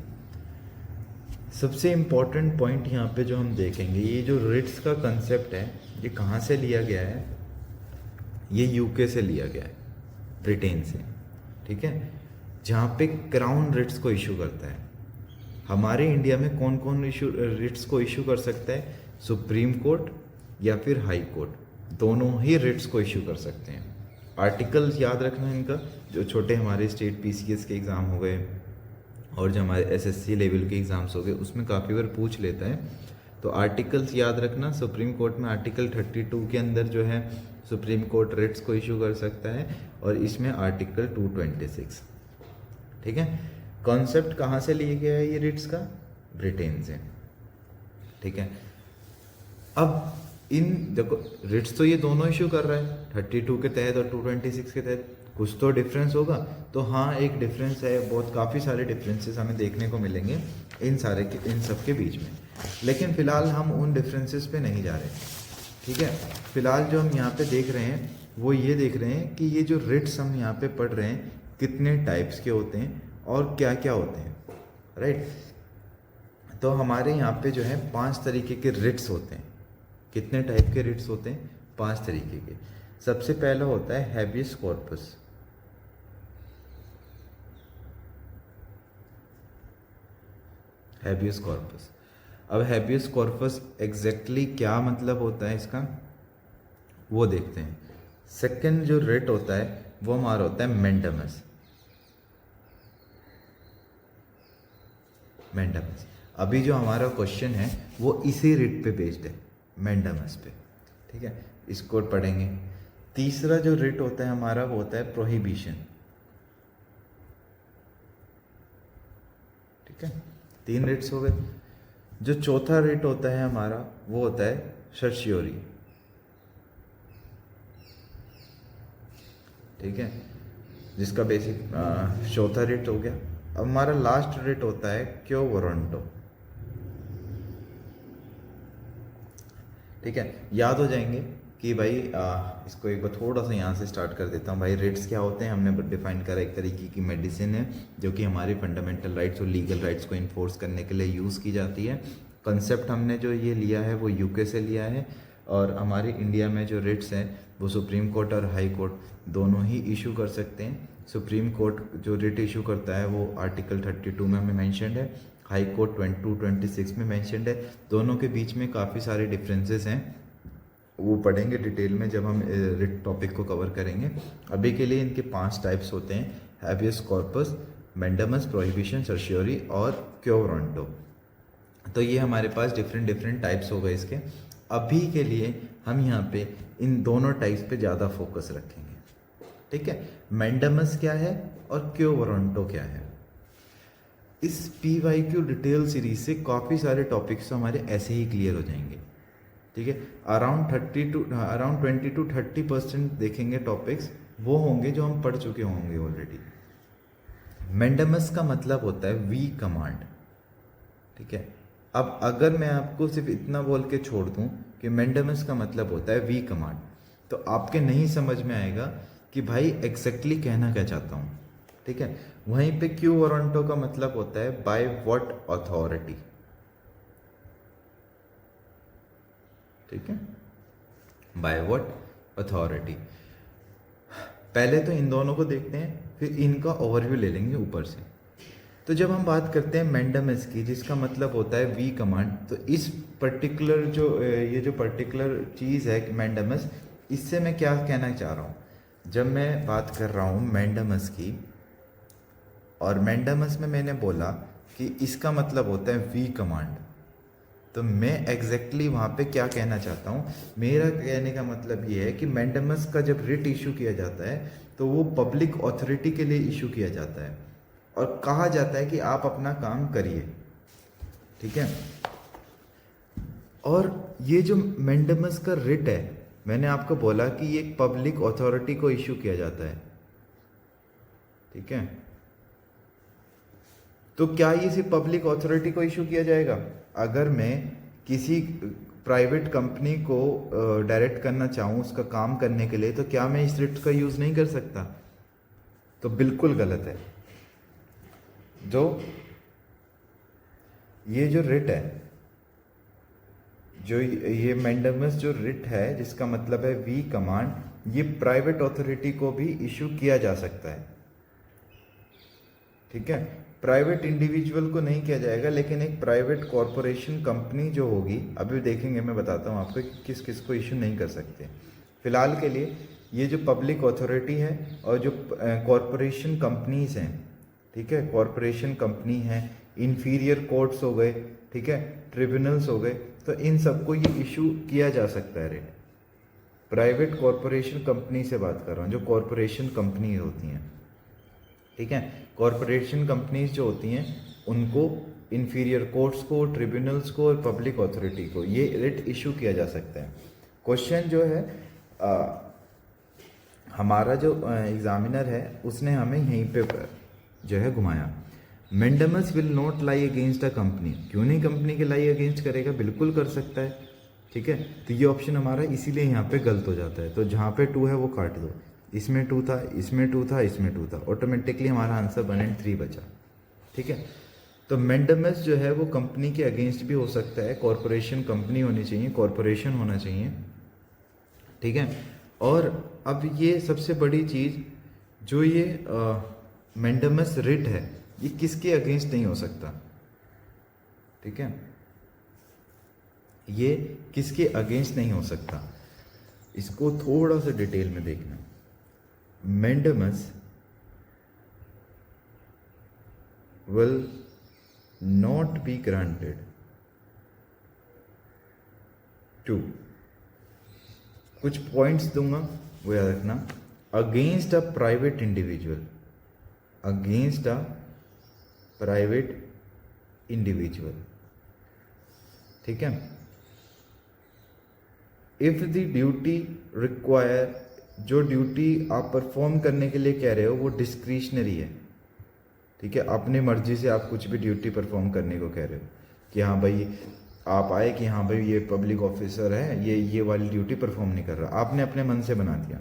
सबसे इम्पॉर्टेंट पॉइंट यहाँ पे जो हम देखेंगे, ये जो रिट्स का कंसेप्ट है ये कहाँ से लिया गया है, ये यूके से लिया गया है, ब्रिटेन से। ठीक है, जहाँ पे क्राउन रिट्स को इशू करता है। हमारे इंडिया में कौन कौन रिट्स को इशू कर सकता है, सुप्रीम कोर्ट या फिर हाई कोर्ट, दोनों ही रिट्स को इशू कर सकते हैं। आर्टिकल्स याद रखना इनका, जो छोटे हमारे स्टेट पीसीएस के एग्ज़ाम हो गए और जो हमारे एसएससी लेवल के एग्ज़ाम्स हो गए उसमें काफ़ी बार पूछ लेता है। तो आर्टिकल्स याद रखना, सुप्रीम कोर्ट में आर्टिकल 32 के अंदर जो है सुप्रीम कोर्ट रिट्स को इशू कर सकता है और इसमें आर्टिकल 226। ठीक है, कॉन्सेप्ट कहाँ से लिया गया है ये रिट्स का, ब्रिटेन से। ठीक है, अब इन देखो रिट्स तो ये दोनों इशू कर रहा है, 32 के तहत और 226 के तहत। कुछ तो डिफरेंस होगा, तो हाँ एक डिफरेंस है, बहुत काफ़ी सारे डिफरेंसेस हमें देखने को मिलेंगे इन सब के बीच में। लेकिन फ़िलहाल हम उन डिफरेंसेस पे नहीं जा रहे। ठीक है, फ़िलहाल जो हम यहाँ पे देख रहे हैं वो ये देख रहे हैं कि ये जो रिट्स हम यहाँ पे पढ़ रहे हैं कितने टाइप्स के होते हैं और क्या क्या होते हैं, राइट। तो हमारे यहाँ पे जो है 5 तरीके के रिट्स होते हैं। कितने टाइप के रिट्स होते हैं, 5 तरीके के। सबसे पहला होता है हैबियस कॉर्पस। हैबियस कॉर्पस, अब हैबियस कॉर्पस एग्जैक्टली क्या मतलब होता है इसका वो देखते हैं। सेकंड जो रिट होता है वो हमारा होता है मैंडेमस। मैंडामस। अभी जो हमारा क्वेश्चन है वो इसी रिट पे बेस्ड है, मैंडामस पे, ठीक है, इसको पढ़ेंगे। तीसरा जो रिट होता है हमारा वो होता है प्रोहिबिशन, ठीक है, 3 रिट्स हो गए। जो चौथा रिट होता है हमारा वो होता है सर्शियोरी, ठीक है, जिसका बेसिक चौथा रिट हो गया। अब हमारा लास्ट रिट होता है क्यो वारंटो, ठीक है। याद हो जाएंगे कि भाई इसको एक बार थोड़ा सा यहाँ से स्टार्ट कर देता हूँ। भाई रिट्स क्या होते हैं हमने डिफाइन करा, एक तरीके की मेडिसिन है जो कि हमारे फंडामेंटल राइट्स और लीगल राइट्स को इन्फोर्स करने के लिए यूज़ की जाती है। कंसेप्ट हमने जो ये लिया है वो यूके से लिया है, और हमारे इंडिया में जो रिट्स हैं वो सुप्रीम कोर्ट और हाई कोर्ट दोनों ही इशू कर सकते हैं। सुप्रीम कोर्ट जो रिट इशू करता है वो आर्टिकल 32 में हमें मैंशनड है, हाई कोर्ट 226 में मैंशनड है। दोनों के बीच में काफ़ी सारे डिफरेंसेस हैं, वो पढ़ेंगे डिटेल में जब हम रिट टॉपिक को कवर करेंगे। अभी के लिए इनके 5 टाइप्स होते हैं, हैबियस कॉर्पस, मैंडामस, प्रोहिबिशन, सर्शियोरी और क्यो वारंटो। तो ये हमारे पास डिफरेंट टाइप्स हो गए इसके। अभी के लिए हम यहाँ पे इन दोनों टाइप्स पे ज़्यादा फोकस रखेंगे, ठीक है। मैंडामस क्या है और क्यो वारंटो क्या है। इस PYQ डिटेल सीरीज से काफ़ी सारे टॉपिक्स हमारे ऐसे ही क्लियर हो जाएंगे, ठीक है। अराउंड 20 to 30% देखेंगे टॉपिक्स वो होंगे जो हम पढ़ चुके होंगे ऑलरेडी। मैंडामस का मतलब होता है वी कमांड, ठीक है। अब अगर मैं आपको सिर्फ इतना बोल के छोड़ दूं कि मैंडामस का मतलब होता है वी कमांड, तो आपके नहीं समझ में आएगा कि भाई एग्जैक्टली कहना क्या चाहता हूँ, ठीक है। वहीं पे क्यू वारंटो का मतलब होता है बाय व्हाट अथॉरिटी, ठीक है, बाय व्हाट अथॉरिटी। पहले तो इन दोनों को देखते हैं, फिर इनका ओवरव्यू ले लेंगे ऊपर से। तो जब हम बात करते हैं मैंडामस की, जिसका मतलब होता है वी कमांड, तो इस पर्टिकुलर जो ये जो पर्टिकुलर चीज़ है मैंडामस, इससे मैं क्या कहना चाह रहा हूँ। जब मैं बात कर रहा हूँ मैंडामस की, और मैंडामस में मैंने बोला कि इसका मतलब होता है वी कमांड, तो मैं एग्जैक्टली वहाँ पे क्या कहना चाहता हूँ। मेरा कहने का मतलब ये है कि मैंडामस का जब रिट इशू किया जाता है तो वो पब्लिक अथॉरिटी के लिए इशू किया जाता है, और कहा जाता है कि आप अपना काम करिए, ठीक है। और ये जो मैंडामस का रिट है, मैंने आपको बोला कि ये एक पब्लिक अथॉरिटी को इशू किया जाता है, ठीक है। तो क्या ये सिर्फ पब्लिक अथॉरिटी को इशू किया जाएगा? अगर मैं किसी प्राइवेट कंपनी को डायरेक्ट करना चाहूँ उसका काम करने के लिए, तो क्या मैं इस रिट का यूज़ नहीं कर सकता? तो बिल्कुल गलत है। जो ये जो रिट है, जो ये मैंडामस जो रिट है, जिसका मतलब है वी कमांड, ये प्राइवेट अथॉरिटी को भी इशू किया जा सकता है, ठीक है। प्राइवेट इंडिविजुअल को नहीं किया जाएगा, लेकिन एक प्राइवेट कॉरपोरेशन कंपनी जो होगी, अभी देखेंगे, मैं बताता हूँ आपको कि किस किस को इशू नहीं कर सकते। फिलहाल के लिए ये जो पब्लिक अथॉरिटी है और जो कॉरपोरेशन कंपनीज हैं, ठीक है, कॉरपोरेशन कंपनी है, इन्फीरियर कोर्ट्स हो गए, ठीक है, ट्रिब्यूनल्स हो गए, तो इन सबको ये इशू किया जा सकता है रिट। प्राइवेट कॉरपोरेशन कंपनी से बात कर रहा हूँ, जो कॉरपोरेशन कंपनी होती हैं, ठीक है। कॉरपोरेशन कंपनीज जो होती हैं उनको इन्फीरियर कोर्ट्स को, ट्रिब्यूनल्स को और पब्लिक अथॉरिटी को ये रिट इशू किया जा सकता है। क्वेश्चन जो है हमारा जो एग्जामिनर है उसने हमें यहीं पे जो है घुमाया। Mandamus will not lie against a company, क्यों नहीं कंपनी के लाई अगेंस्ट करेगा? बिल्कुल कर सकता है, ठीक है। तो ये ऑप्शन हमारा इसीलिए यहाँ पे गलत हो जाता है। तो जहाँ पे 2 है वो काट दो, इसमें 2 था, इसमें 2 था, इसमें 2 था, ऑटोमेटिकली हमारा आंसर 1 and 3 बचा, ठीक है। तो मैंडामस जो है वो कंपनी के अगेंस्ट भी हो सकता है, कॉरपोरेशन कंपनी होनी चाहिए, कॉरपोरेशन होना चाहिए, ठीक है। और अब ये सबसे बड़ी चीज़, जो ये मैंडामस रिट है, ये किसके अगेंस्ट नहीं हो सकता, ठीक है, ये किसके अगेंस्ट नहीं हो सकता। इसको थोड़ा सा डिटेल में देखना। Mandamus will not be granted to, कुछ पॉइंट्स दूंगा वो याद रखना, against a private individual, against a private individual, ठीक है। इफ द ड्यूटी रिक्वायर, जो ड्यूटी आप परफॉर्म करने के लिए कह रहे हो वो डिस्क्रिशनरी है, ठीक है, अपनी मर्जी से आप कुछ भी ड्यूटी परफॉर्म करने को कह रहे हो कि हाँ भाई आप आए कि हाँ भाई ये पब्लिक ऑफिसर है, ये वाली ड्यूटी परफॉर्म नहीं कर रहा, आपने अपने मन से बना दिया,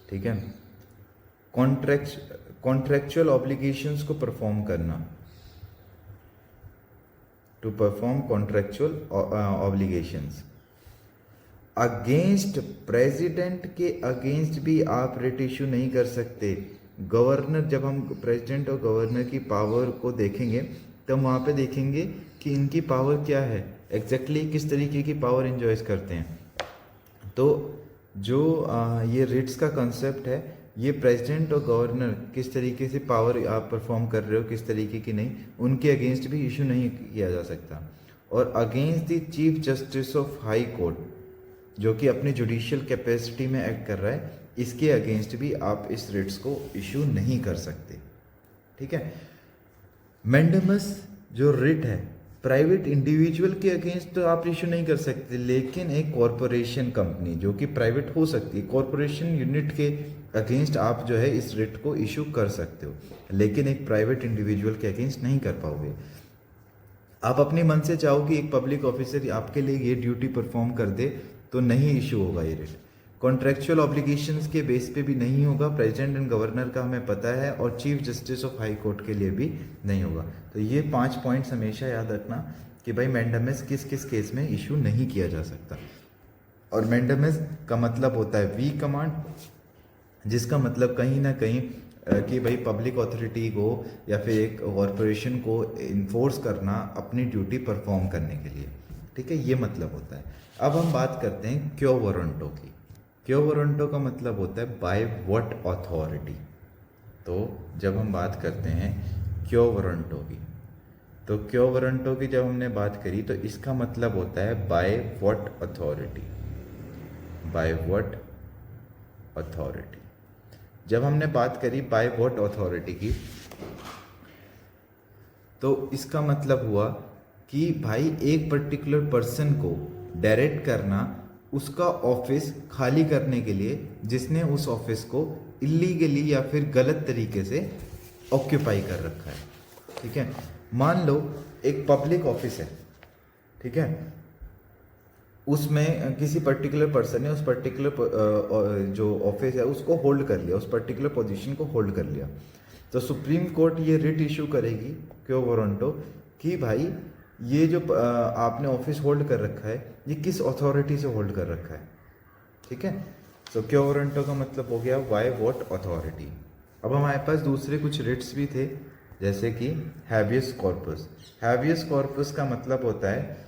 ठीक है। कॉन्ट्रैक्चुअल ऑब्लिगेशंस को परफॉर्म करना, to perform contractual obligations, against president के अगेंस्ट भी आप रिट इशू नहीं कर सकते। गवर्नर, जब हम प्रेसिडेंट और गवर्नर की पावर को देखेंगे तो वहाँ पे देखेंगे कि इनकी पावर क्या है, एग्जैक्टली किस तरीके की पावर इंजॉय करते हैं। तो जो ये रिट्स का कंसेप्ट है, ये प्रेसिडेंट और गवर्नर किस तरीके से पावर आप परफॉर्म कर रहे हो, किस तरीके की नहीं, उनके अगेंस्ट भी इशू नहीं किया जा सकता। और against the chief justice of high court, जो कि अपनी जुडिशियल कैपेसिटी में एक्ट कर रहा है, इसके अगेंस्ट भी आप इस रिट्स को इशू नहीं कर सकते, ठीक है। मैंडेमस जो रिट है प्राइवेट इंडिविजुअल के अगेंस्ट तो आप इशू नहीं कर सकते, लेकिन एक कॉरपोरेशन कंपनी जो कि प्राइवेट हो सकती है, कॉरपोरेशन यूनिट के अगेंस्ट आप जो है इस रिट को इशू कर सकते हो, लेकिन एक प्राइवेट इंडिविजुअल के अगेंस्ट नहीं कर पाओगे। आप अपने मन से चाहो कि एक पब्लिक ऑफिसर आपके लिए ये ड्यूटी परफॉर्म कर दे तो नहीं इशू होगा ये रिट। कॉन्ट्रैक्चुअल ऑब्लिगेशंस के बेस पे भी नहीं होगा, प्रेसिडेंट एंड गवर्नर का हमें पता है, और chief justice of high court के लिए भी नहीं होगा। तो ये 5 पॉइंट्स हमेशा याद रखना कि भाई मैंडेमस किस किस केस में इशू नहीं किया जा सकता। और मैंडेमस का मतलब होता है वीक कमांड, जिसका मतलब कहीं ना कहीं कि भाई पब्लिक अथॉरिटी को या फिर एक कॉरपोरेशन को इन्फोर्स करना अपनी ड्यूटी परफॉर्म करने के लिए, ठीक है, ये मतलब होता है। अब हम बात करते हैं क्यो वारंटो की। क्यो वारंटो का मतलब होता है बाय व्हाट अथॉरिटी। तो जब हम बात करते हैं क्यो वारंटो की, तो क्यो वारंटो की जब हमने बात करी तो इसका मतलब होता है by what authority, by what authority. जब हमने बात करी बाय व्हाट अथॉरिटी की, तो इसका मतलब हुआ कि भाई एक पर्टिकुलर पर्सन को डायरेक्ट करना उसका ऑफिस खाली करने के लिए, जिसने उस ऑफिस को इलीगली या फिर गलत तरीके से ऑक्यूपाई कर रखा है, ठीक है। मान लो एक पब्लिक ऑफिस है, ठीक है, उसमें किसी पर्टिकुलर पर्सन ने उस पर्टिकुलर जो ऑफिस है उसको होल्ड कर लिया, उस पर्टिकुलर पोजीशन को होल्ड कर लिया। तो सुप्रीम कोर्ट ये रिट इशू करेगी क्यो वारंटो कि भाई ये जो आपने ऑफिस होल्ड कर रखा है ये किस अथॉरिटी से होल्ड कर रखा है, ठीक है। तो क्यो वारंटो का मतलब हो गया बाय व्हाट अथॉरिटी। अब हमारे पास दूसरे कुछ रिट्स भी थे, जैसे कि हैबियस कॉर्पस। हैबियस कॉर्पस का मतलब होता है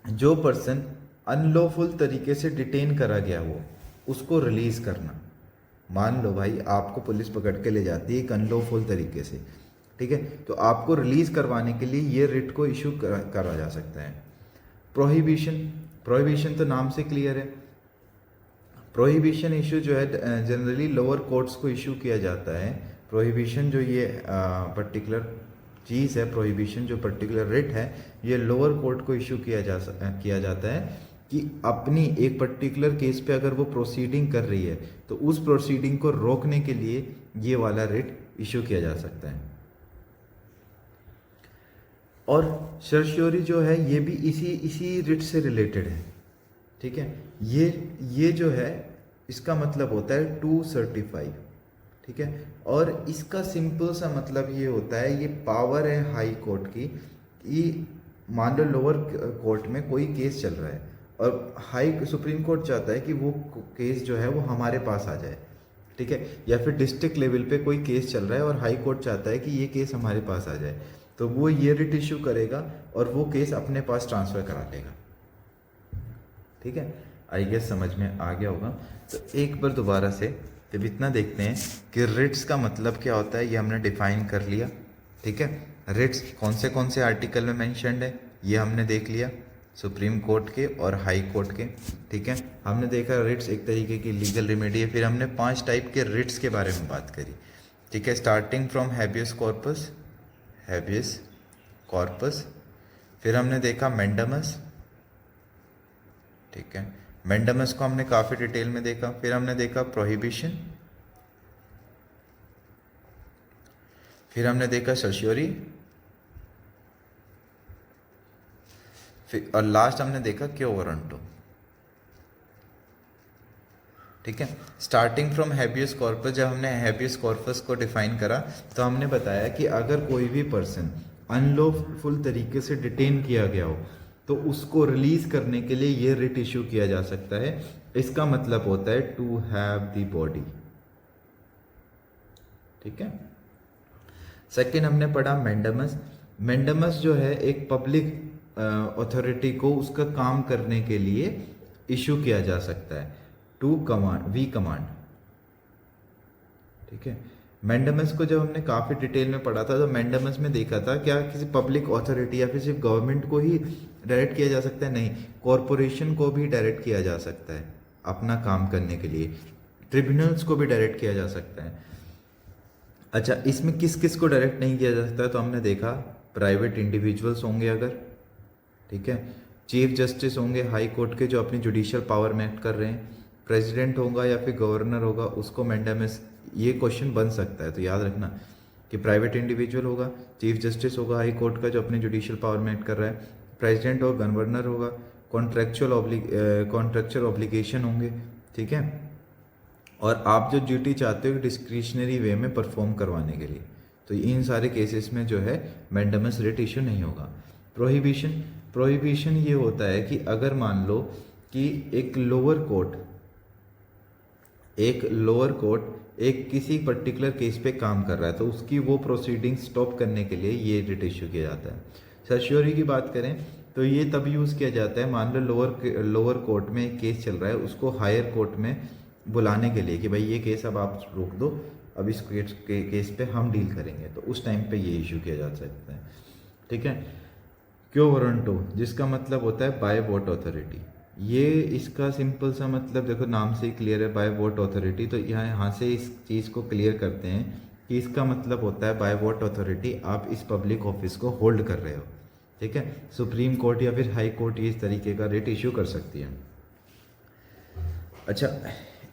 जो पर्सन अनलॉफुल तरीके से डिटेन करा गया हो उसको रिलीज करना। मान लो भाई आपको पुलिस पकड़ के ले जाती है एक अनलॉफुल तरीके से, ठीक है, तो आपको रिलीज करवाने के लिए ये रिट को इशू करा जा सकता है। प्रोहिबिशन, प्रोहिबिशन तो नाम से क्लियर है। प्रोहिबिशन इशू जो है जनरली लोअर कोर्ट्स को इशू किया जाता है। प्रोहिबिशन जो ये पर्टिकुलर चीज़ है, प्रोहिबिशन जो पर्टिकुलर रिट है, ये लोअर कोर्ट को इशू किया जाता है कि अपनी एक पर्टिकुलर केस पे अगर वो प्रोसीडिंग कर रही है तो उस प्रोसीडिंग को रोकने के लिए ये वाला रिट इशू किया जा सकता है। और सर्श्योरी जो है ये भी इसी रिट से रिलेटेड है, ठीक है। ये जो है इसका मतलब होता है टू सर्टिफाई, ठीक है। और इसका सिंपल सा मतलब ये होता है, ये पावर है हाई कोर्ट की कि मान लो लोअर कोर्ट में कोई केस चल रहा है और सुप्रीम कोर्ट चाहता है कि वो केस जो है वो हमारे पास आ जाए, ठीक है, या फिर डिस्ट्रिक्ट लेवल पे कोई केस चल रहा है और हाई कोर्ट चाहता है कि ये केस हमारे पास आ जाए, तो वो ये रिट इशू करेगा और वो केस अपने पास ट्रांसफ़र करा लेगा, ठीक है। आई गेस समझ में आ गया होगा। तो एक बार दोबारा से जब इतना देखते हैं कि रिट्स का मतलब क्या होता है, ये हमने डिफाइन कर लिया, ठीक है। रिट्स कौन से आर्टिकल में मेंशन्ड है ये हमने देख लिया, सुप्रीम कोर्ट के और हाई कोर्ट के। ठीक है, हमने देखा रिट्स एक तरीके की लीगल रेमेडी है। फिर हमने 5 टाइप के रिट्स के बारे में बात करी। ठीक है, स्टार्टिंग फ्रॉम हैबियस कॉर्पस, फिर हमने देखा मैंडामस। ठीक है, मैंडामस को हमने काफ़ी डिटेल में देखा। फिर हमने देखा प्रोहिबिशन, फिर हमने देखा सर्श्योरी, फिर और लास्ट हमने देखा क्यो वारंटो। ठीक है, स्टार्टिंग फ्रॉम हैबियस कॉर्पस, जब हमने हैबियस कॉर्पस को डिफाइन करा तो हमने बताया कि अगर कोई भी पर्सन अनलॉफुल तरीके से डिटेन किया गया हो तो उसको रिलीज करने के लिए ये रिट इशू किया जा सकता है। इसका मतलब होता है टू हैव द बॉडी। ठीक है, सेकेंड हमने पढ़ा मैंडामस। मैंडामस जो है एक पब्लिक अथॉरिटी को उसका काम करने के लिए इशू किया जा सकता है, टू कमांड वी कमांड। ठीक है, मैंडामस को जब हमने काफ़ी डिटेल में पढ़ा था तो मैंडामस में देखा था क्या किसी पब्लिक अथॉरिटी या फिर सिर्फ गवर्नमेंट को ही डायरेक्ट किया जा सकता है, नहीं, कॉरपोरेशन को भी डायरेक्ट किया जा सकता है अपना काम करने के लिए, ट्रिब्यूनल्स को भी डायरेक्ट किया जा सकता है। अच्छा, इसमें किस किस को डायरेक्ट नहीं किया जा सकता है तो हमने देखा प्राइवेट इंडिविजुअल्स होंगे अगर, ठीक है, चीफ जस्टिस होंगे हाई कोर्ट के जो अपनी जुडिशियल पावर में एक्ट कर रहे हैं, प्रेसिडेंट होगा या फिर गवर्नर होगा उसको मैंडामस, ये क्वेश्चन बन सकता है तो याद रखना कि प्राइवेट इंडिविजुअल होगा, चीफ जस्टिस होगा हाई कोर्ट का जो अपने जुडिशियल पावर में एक्ट कर रहा है, प्रेसिडेंट और गवर्नर होगा, कॉन्ट्रेक्चुअल ऑब्लिगेशन होंगे। ठीक है, और आप जो ड्यूटी चाहते हो डिस्क्रिशनरी वे में परफॉर्म करवाने के लिए, तो इन सारे केसेस में जो है मैंडामस रिट इशू नहीं होगा। प्रोहिबिशन ये होता है कि अगर मान लो कि एक लोअर कोर्ट एक किसी पर्टिकुलर केस पे काम कर रहा है तो उसकी वो प्रोसीडिंग स्टॉप करने के लिए ये रिट इशू किया जाता है। सर्श्योरी की बात करें तो ये तब यूज़ किया जाता है, मान लो लोअर कोर्ट में एक केस चल रहा है, उसको हायर कोर्ट में बुलाने के लिए कि भाई ये केस अब आप रोक दो, अब इस केस पे हम डील करेंगे, तो उस टाइम पे ये इशू किया जा सकता है। ठीक है, क्यो वारंटो जिसका मतलब होता है बाय वॉट अथॉरिटी, ये इसका सिंपल सा मतलब देखो नाम से ही क्लियर है, बाय वॉट अथॉरिटी। तो यहाँ से इस चीज़ को क्लियर करते हैं कि इसका मतलब होता है बाय वॉट अथॉरिटी आप इस पब्लिक ऑफिस को होल्ड कर रहे हो। ठीक है, सुप्रीम कोर्ट या फिर हाई कोर्ट ये इस तरीके का रिट इशू कर सकती है। अच्छा,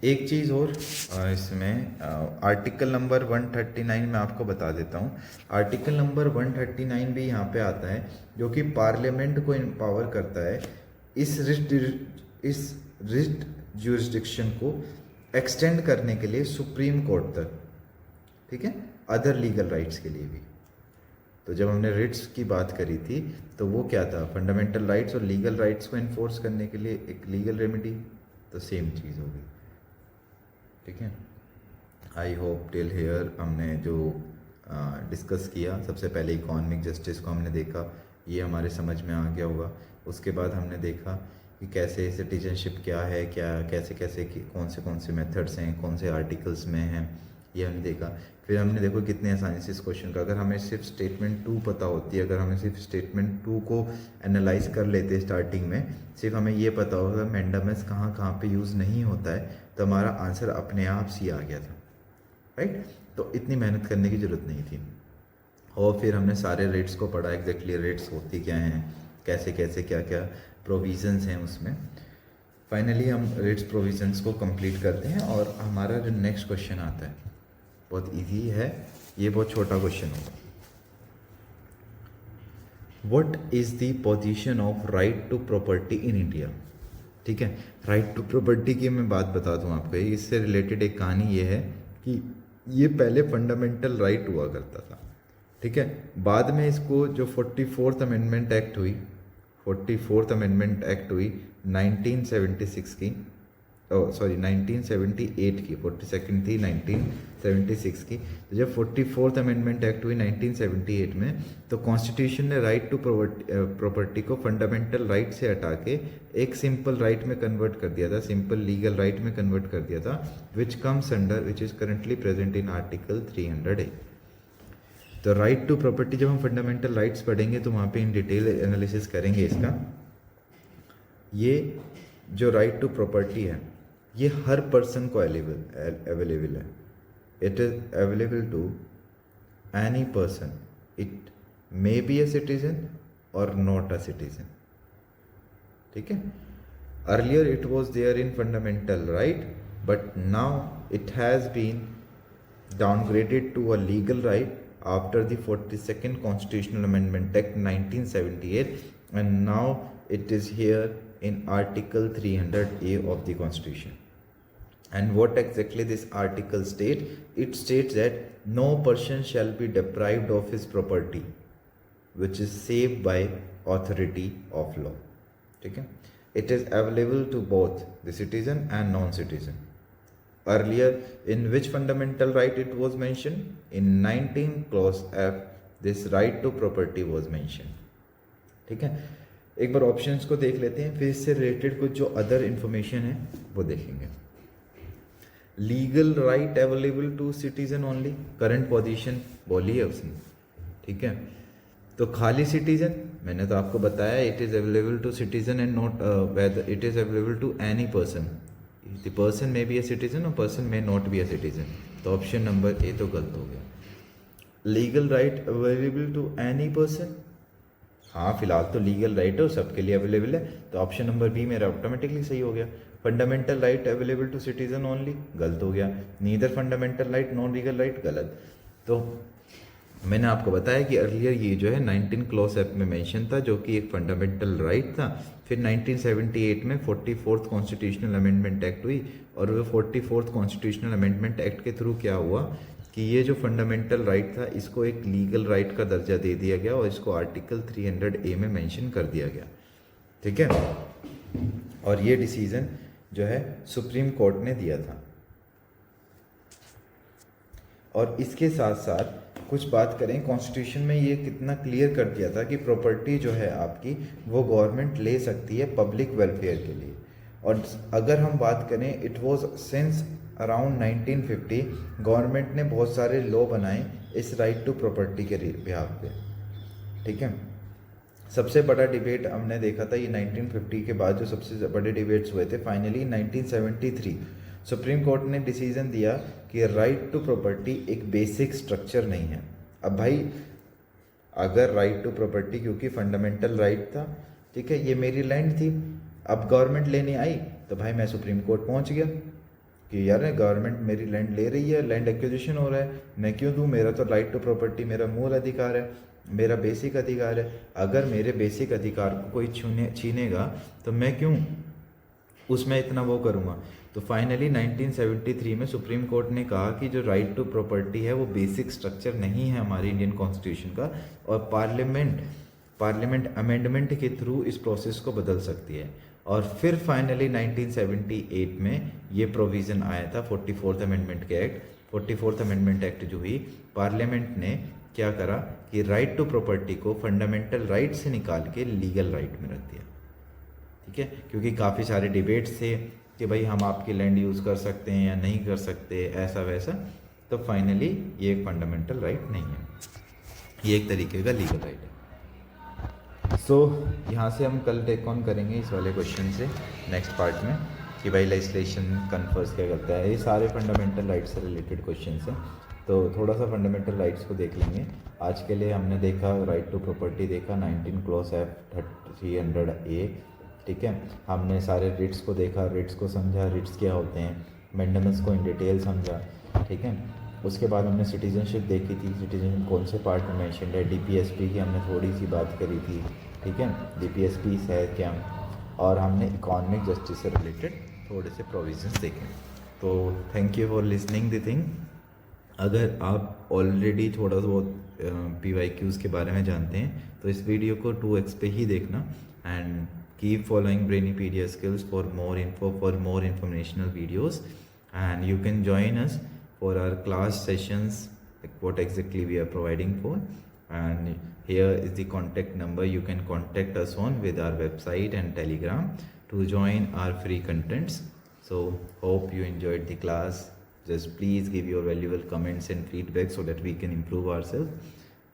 एक चीज़ और इसमें आर्टिकल नंबर 139 में आपको बता देता हूँ। आर्टिकल नंबर 139 भी यहाँ पे आता है जो कि पार्लियामेंट को एम्पावर करता है इस रिट ज्यूरिसडिक्शन को एक्सटेंड करने के लिए सुप्रीम कोर्ट तक। ठीक है, अदर लीगल राइट्स के लिए भी। तो जब हमने रिट्स की बात करी थी तो वो क्या था, फंडामेंटल राइट्स और लीगल राइट्स को इन्फोर्स करने के लिए एक लीगल रेमेडी, तो सेम चीज़ होगी। ठीक है, आई होप टिल हेयर हमने जो डिस्कस किया, सबसे पहले इकोनॉमिक जस्टिस को हमने देखा, ये हमारे समझ में आ गया होगा। उसके बाद हमने देखा कि कैसे सिटीजनशिप क्या है, कैसे कौन से मेथड्स हैं, कौन से आर्टिकल्स में हैं, ये हमने देखा। फिर हमने देखो कितने आसानी से इस क्वेश्चन का, अगर हमें सिर्फ स्टेटमेंट 2 पता होती है, अगर हमें सिर्फ स्टेटमेंट 2 को एनालाइज कर लेते स्टार्टिंग में, सिर्फ हमें ये पता होगा मैंडामस कहाँ पे यूज़ नहीं होता है, तो हमारा आंसर अपने आप से आ गया था। राइट, तो इतनी मेहनत करने की ज़रूरत नहीं थी। और फिर हमने सारे रेट्स को पढ़ा, एग्जैक्टली रेट्स होती क्या हैं, कैसे क्या प्रोविज़न्स हैं उसमें। फाइनली हम रेट्स प्रोविज़न्स को कंप्लीट करते हैं और हमारा जो नेक्स्ट क्वेश्चन आता है बहुत इजी है, ये बहुत छोटा क्वेश्चन होगा। What is the position of right to property in India. ठीक है, राइट टू प्रॉपर्टी की मैं बात बता दूं आपको, इससे रिलेटेड एक कहानी ये है कि ये पहले फंडामेंटल राइट हुआ करता था। ठीक है, बाद में इसको जो 44th अमेंडमेंट एक्ट हुई 1976 की, 1978 की, 42nd थी 1976 की। तो जब 44th अमेंडमेंट एक्ट हुई 1978 में, तो कॉन्स्टिट्यूशन ने राइट टू प्रॉपर्टी को फंडामेंटल राइट से हटा के एक सिंपल राइट में कन्वर्ट कर दिया था, सिंपल लीगल राइट में कन्वर्ट कर दिया था, which is currently present in article 300A। तो राइट टू प्रॉपर्टी, जब हम फंडामेंटल राइट्स पढ़ेंगे तो वहाँ पे इन डिटेल एनालिसिस करेंगे इसका। ये जो राइट टू प्रॉपर्टी है ये हर पर्सन को अवेलेबल है। It is available to any person, it may be a citizen और नॉट अ सिटीजन, ठीक है। Earlier it was there in fundamental right, but now it has been downgraded to a legal right after the 42nd Constitutional Amendment Act 1978, and now it is here in Article 300A of the Constitution. And what exactly this article states? It states that no person shall be deprived of his property which is saved by authority of law. ठीक है, it is available to both the citizen and non-citizen. Earlier, in which fundamental right it was mentioned? In 19 clause F, this right to property was mentioned. ठीक है, एक बार options को देख लेते हैं, फिर इससे रिलेटेड कुछ जो अदर इंफॉर्मेशन है वो देखेंगे। Legal right available to citizen only, current position बोली है उसने, ठीक है। तो खाली सिटीजन, मैंने तो आपको बताया it is available to citizen and not whether it is available to any person. The person may be a citizen और person may not be a citizen, तो ऑप्शन नंबर ए तो गलत हो गया। Legal right available to any person, हाँ फिलहाल तो legal right है और सबके लिए अवेलेबल है, तो ऑप्शन नंबर बी मेरा ऑटोमेटिकली सही हो गया। Fundamental right available to citizen only, गलत हो गया। Neither fundamental right non legal right, गलत। तो मैंने आपको बताया कि अर्लियर ये जो है 19 क्लॉज एक्ट में मेंशन था, जो कि एक फंडामेंटल राइट था। फिर 1978 में 44th कॉन्स्टिट्यूशनल अमेंडमेंट एक्ट हुई, और वो 44th कॉन्स्टिट्यूशनल अमेंडमेंट एक्ट के थ्रू क्या हुआ कि ये जो फंडामेंटल राइट था इसको एक लीगल राइट का दर्जा दे दिया गया और इसको आर्टिकल 300A में मेंशन कर दिया गया, ठीक है। और ये डिसीजन जो है सुप्रीम कोर्ट ने दिया था। और इसके साथ साथ कुछ बात करें, कॉन्स्टिट्यूशन में ये कितना क्लियर कर दिया था कि प्रॉपर्टी जो है आपकी वो गवर्नमेंट ले सकती है पब्लिक वेलफेयर के लिए। और अगर हम बात करें, it was since around 1950 government ने बहुत सारे लॉ बनाए इस राइट टू प्रॉपर्टी के बिहाफ पे, ठीक है। सबसे बड़ा डिबेट हमने देखा था ये 1950 के बाद जो सबसे बड़े डिबेट्स हुए थे, फाइनली 1973 सुप्रीम कोर्ट ने डिसीजन दिया कि राइट टू प्रॉपर्टी एक बेसिक स्ट्रक्चर नहीं है। अब भाई अगर राइट टू प्रॉपर्टी क्योंकि फंडामेंटल राइट था, ठीक है, ये मेरी लैंड थी, अब गवर्नमेंट लेने आई तो भाई मैं सुप्रीम कोर्ट पहुंच गया कि यार गवर्नमेंट मेरी लैंड ले रही है, लैंड एक्विजिशन हो रहा है, मैं क्यों दूं, मेरा तो राइट टू प्रॉपर्टी मेरा मूल अधिकार है, मेरा बेसिक अधिकार है। अगर मेरे बेसिक अधिकार को कोई छीनेगा तो मैं क्यों उसमें इतना वो करूँगा। तो फाइनली 1973 में सुप्रीम कोर्ट ने कहा कि जो राइट टू प्रॉपर्टी है वो बेसिक स्ट्रक्चर नहीं है हमारी इंडियन कॉन्स्टिट्यूशन का, और पार्लियामेंट अमेंडमेंट के थ्रू इस प्रोसेस को बदल सकती है। और फिर फाइनली 1978 में ये प्रोविज़न आया था 44th अमेंडमेंट के एक्ट। 44th अमेंडमेंट एक्ट जो हुई, पार्लियामेंट ने क्या करा कि राइट टू प्रॉपर्टी को फंडामेंटल राइट से निकाल के लीगल राइट में रख दिया, ठीक है। क्योंकि काफ़ी सारे डिबेट्स थे कि भाई हम आपकी लैंड यूज़ कर सकते हैं या नहीं कर सकते, ऐसा वैसा, तो फाइनली ये एक फंडामेंटल राइट नहीं है, ये एक तरीके का लीगल राइट है। सो यहाँ से हम कल टेक ऑन करेंगे इस वाले क्वेश्चन से नेक्स्ट पार्ट में कि भाई लेजिस्लेशन कन्फर्स क्या करता है। ये सारे फंडामेंटल राइट्स से रिलेटेड क्वेश्चन हैं, तो थोड़ा सा फंडामेंटल राइट्स को देख लेंगे। आज के लिए हमने देखा राइट टू प्रॉपर्टी देखा, 19 क्लॉज एक्ट 300A, ठीक है। हमने सारे रिट्स को देखा, रिट्स को समझा, रिट्स क्या होते हैं, मैंडेमस को इन डिटेल समझा, ठीक है। उसके बाद हमने सिटीजनशिप देखी थी, सिटीजन कौन से पार्ट में मेंशन है, DPSP की हमने थोड़ी सी बात करी थी, ठीक है, DPSP है क्या, और हमने इकोनॉमिक जस्टिस से रिलेटेड थोड़े से प्रोविजंस देखे। तो thank you for listening the thing. अगर आप ऑलरेडी थोड़ा बहुत PYQs के बारे में जानते हैं तो इस वीडियो को 2x पे ही देखना, and keep following Brainipedia skills for more info, for more informational videos, and you can join us for our class sessions, like what exactly we are providing for. And here is the contact number, you can contact us on with our website and Telegram to join our free contents. So hope you enjoyed the class. Just please give your valuable comments and feedback so that we can improve ourselves.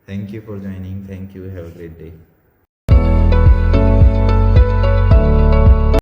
Thank you for joining, thank you, have a great day.